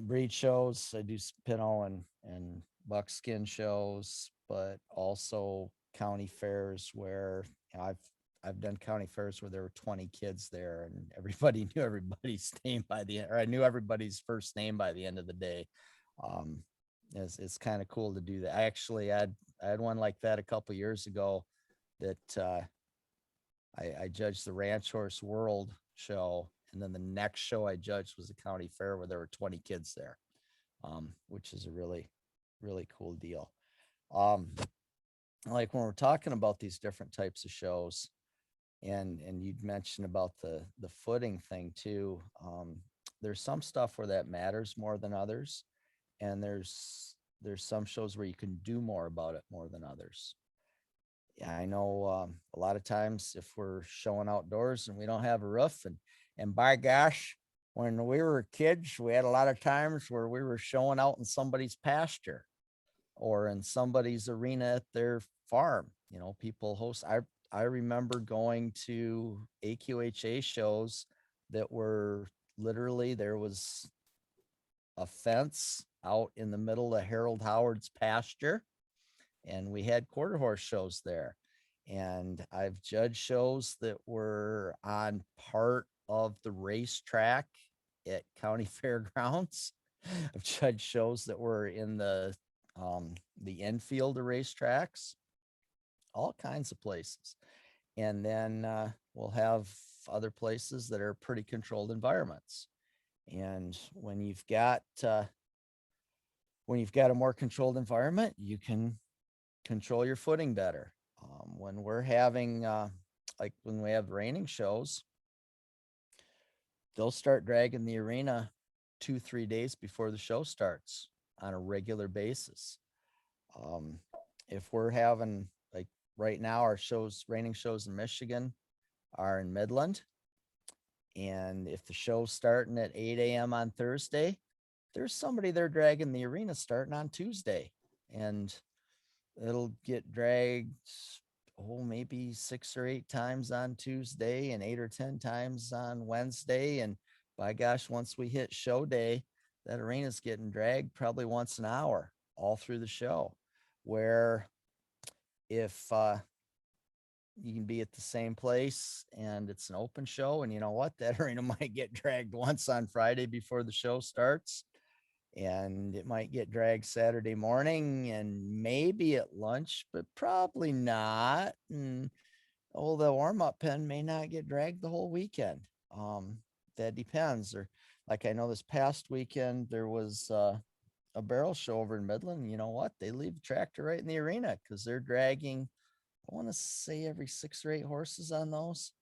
breed shows. I do Pinot and buckskin shows, but also county fairs where I've done county fairs where there were 20 kids there and everybody knew everybody's name by the end, or I knew everybody's first name by the end of the day. It's kind of cool to do that. I had one like that a couple years ago that I judged the Ranch Horse World show, and then the next show I judged was a county fair where there were 20 kids there, which is a really, really cool deal. Like when we're talking about these different types of shows, and you'd mentioned about the footing thing too. There's some stuff where that matters more than others, and there's some shows where you can do more about it more than others. Yeah, I know a lot of times if we're showing outdoors and we don't have a roof, and by gosh, when we were kids, we had a lot of times where we were showing out in somebody's pasture or in somebody's arena at their farm. You know, people host. I remember going to AQHA shows that were literally, there was a fence out in the middle of Harold Howard's pasture, and we had quarter horse shows there. And I've judged shows that were on part of the racetrack at county fairgrounds. I've judged shows that were in the infield of racetracks, all kinds of places. And then we'll have other places that are pretty controlled environments. And when you've got a more controlled environment, you can control your footing better. When we're having like when we have reining shows, they'll start dragging the arena 2-3 days before the show starts on a regular basis. If we're having, like right now, our reining shows in Michigan are in Midland, and if the show's starting at 8 a.m. on Thursday, there's somebody there dragging the arena starting on Tuesday, and it'll get dragged maybe 6 or 8 times on Tuesday and 8 or 10 times on Wednesday. And by gosh, once we hit show day, that arena's getting dragged probably once an hour all through the show. Where if you can be at the same place and it's an open show, and you know what, that arena might get dragged once on Friday before the show starts, and it might get dragged Saturday morning and maybe at lunch, but probably not. And the warm-up pen may not get dragged the whole weekend. That depends. Or like I know this past weekend there was a barrel show over in Midland. You know what? They leave the tractor right in the arena because they're dragging, I want to say, every 6 or 8 horses on those.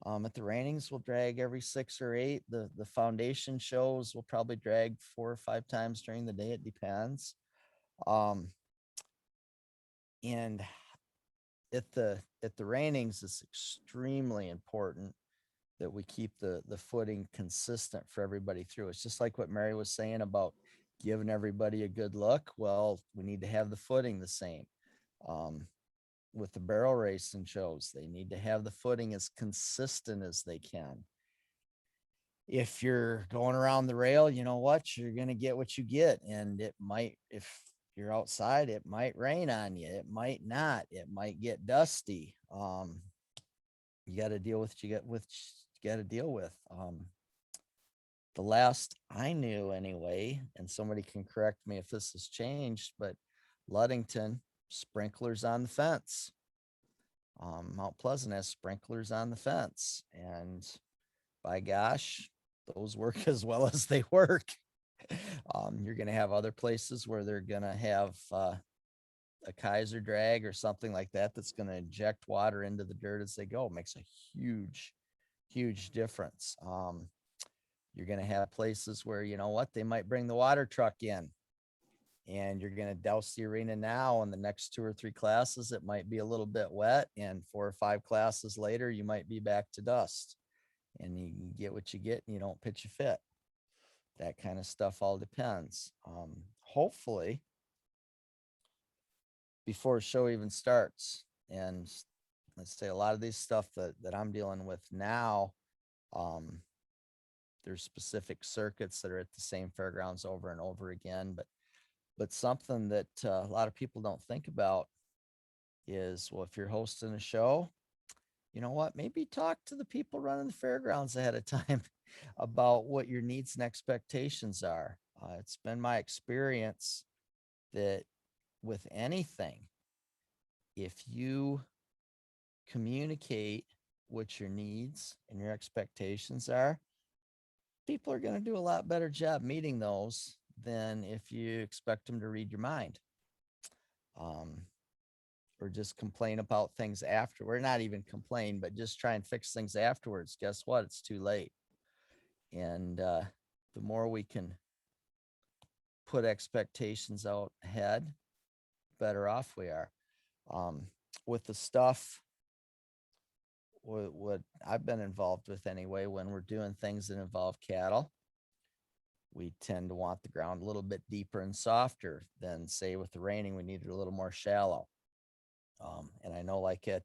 At the reinings, we'll drag every 6 or 8. The foundation shows will probably drag 4 or 5 times during the day. It depends. And at the reinings, it's extremely important that we keep the footing consistent for everybody through. It's just like what Mary was saying about giving everybody a good look. Well, we need to have the footing the same. With the barrel racing shows, they need to have the footing as consistent as they can. If you're going around the rail, you know what, you're going to get what you get. And it might, if you're outside, it might rain on you. It might not. It might get dusty. You got to deal with what you got to deal with. The last I knew anyway, and somebody can correct me if this has changed, but Ludington, sprinklers on the fence. Mount Pleasant has sprinklers on the fence, and by gosh, those work as well as they work. You're going to have other places where they're going to have a Kaiser drag or something like that that's going to inject water into the dirt as they go. It makes a huge difference. You're going to have places where, you know what, they might bring the water truck in, and you're going to douse the arena now, and the next 2 or 3 classes, it might be a little bit wet, and 4 or 5 classes later, you might be back to dust, and you get what you get, and you don't pitch a fit. That kind of stuff all depends. Hopefully before a show even starts. And let's say a lot of these stuff that I'm dealing with now, there's specific circuits that are at the same fairgrounds over and over again. But something that a lot of people don't think about is, well, if you're hosting a show, you know what, maybe talk to the people running the fairgrounds ahead of time about what your needs and expectations are. It's been my experience that with anything, if you communicate what your needs and your expectations are, people are going to do a lot better job meeting those than if you expect them to read your mind. Or just complain about things after. We're not even complain, but just try and fix things afterwards. Guess what? It's too late. And the more we can put expectations out ahead, better off we are. With the stuff, what I've been involved with anyway, when we're doing things that involve cattle, we tend to want the ground a little bit deeper and softer than, say, with the reining, we need it a little more shallow. And I know, like at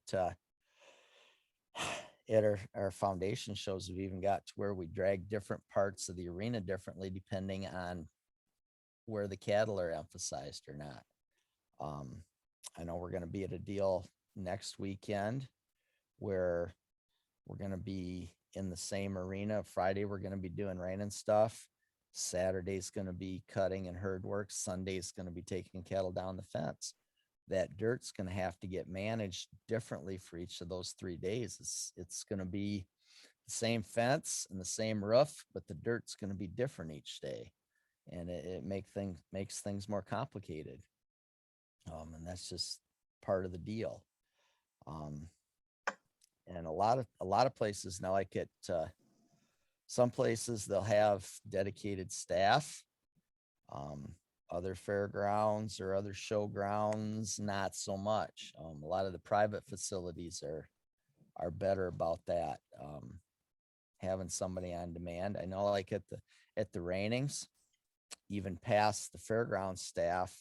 our foundation shows, we've even got to where we drag different parts of the arena differently depending on where the cattle are emphasized or not. I know we're going to be at a deal next weekend where we're going to be in the same arena. Friday, we're going to be doing reining stuff. Saturday's going to be cutting and herd work. Sunday's going to be taking cattle down the fence. That dirt's going to have to get managed differently for each of those 3 days. It's going to be the same fence and the same roof, but the dirt's going to be different each day. And it makes things more complicated. And that's just part of the deal. And a lot of places now, like at some places, they'll have dedicated staff. Other fairgrounds or other showgrounds, not so much. A lot of the private facilities are better about that. Having somebody on demand. I know, like at the reignings, even past the fairground staff,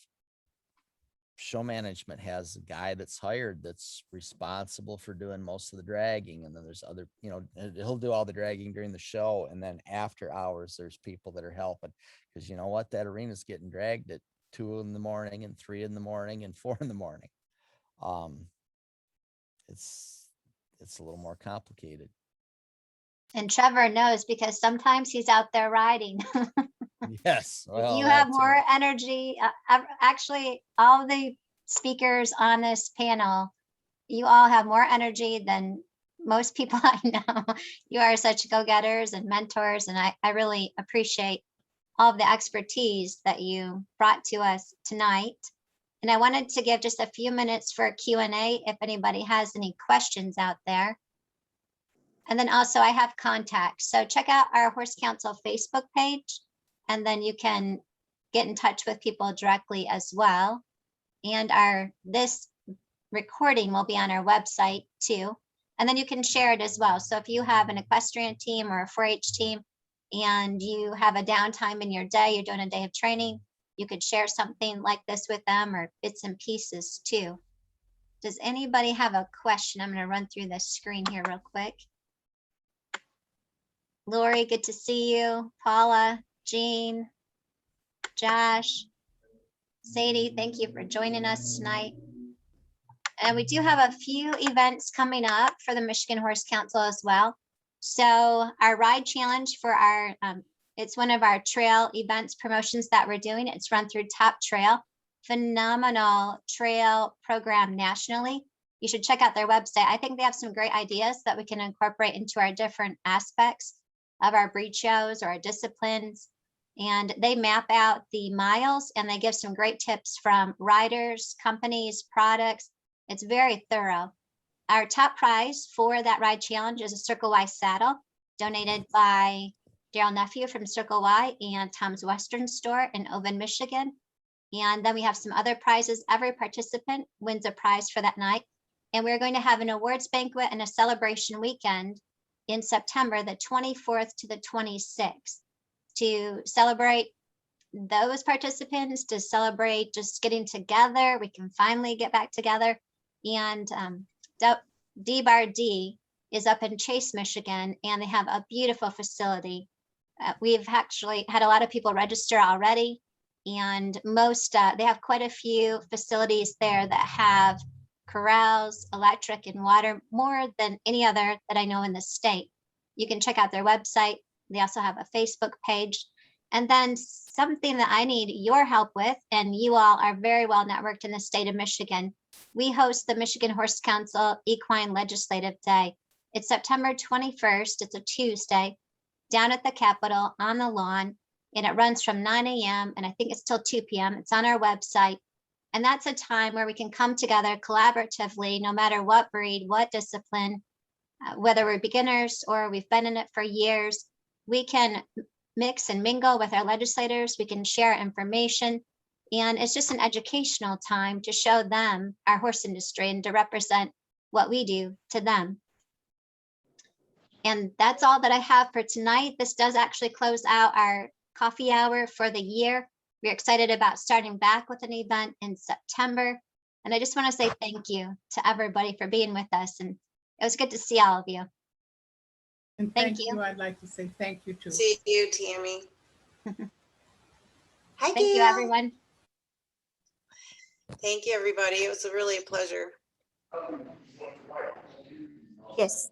show management has a guy that's hired that's responsible for doing most of the dragging. And then there's other, he'll do all the dragging during the show. And then after hours, there's people that are helping, because you know what, that arena's getting dragged at 2 in the morning and 3 in the morning and 4 in the morning. It's a little more complicated. And Trevor knows, because sometimes he's out there riding. Yes. Well, You have more energy. Actually, all the speakers on this panel, you all have more energy than most people I know. You are such go-getters and mentors, and I really appreciate all of the expertise that you brought to us tonight. And I wanted to give just a few minutes for a Q&A if anybody has any questions out there. And then also I have contacts. So check out our Horse Council Facebook page, and then you can get in touch with people directly as well. And this recording will be on our website too. And then you can share it as well. So if you have an equestrian team or a 4-H team and you have a downtime in your day, you're doing a day of training, you could share something like this with them, or bits and pieces too. Does anybody have a question? I'm going to run through this screen here real quick. Lori, good to see you. Paula, Jean, Josh, Sadie, thank you for joining us tonight. And we do have a few events coming up for the Michigan Horse Council as well. So our ride challenge for our, it's one of our trail events promotions that we're doing. It's run through Top Trail, phenomenal trail program nationally. You should check out their website. I think they have some great ideas that we can incorporate into our different aspects of our breed shows or our disciplines. And they map out the miles, and they give some great tips from riders, companies, products. It's very thorough. Our top prize for that ride challenge is a Circle Y saddle donated by Daryl Nephew from Circle Y and Tom's Western Store in Oven, Michigan. And then we have some other prizes. Every participant wins a prize for that night. And we're going to have an awards banquet and a celebration weekend in September, the 24th to the 26th, to celebrate those participants to celebrate just getting together. We can finally get back together. And D-Bar D is up in Chase, Michigan, and they have a beautiful facility. We've actually had a lot of people register already, and they have quite a few facilities there that have corrals, electric and water, more than any other that I know in the state. You can check out their website. They also have a Facebook page. And then something that I need your help with, and you all are very well networked in the state of Michigan. We host the Michigan Horse Council Equine Legislative Day. It's September 21st. It's a Tuesday down at the Capitol on the lawn, and it runs from 9 a.m. and I think it's till 2 p.m. It's on our website. And that's a time where we can come together collaboratively, no matter what breed, what discipline, whether we're beginners or we've been in it for years. We can mix and mingle with our legislators. We can share information. And it's just an educational time to show them our horse industry and to represent what we do to them. And that's all that I have for tonight. This does actually close out our coffee hour for the year. We're excited about starting back with an event in September. And I just want to say thank you to everybody for being with us. And it was good to see all of you. And Thank thank you. you. I'd like to say thank you too. See you, Tammy. Hi, Thank you, Gail. everyone. Thank you, everybody. It was really a pleasure. Yes.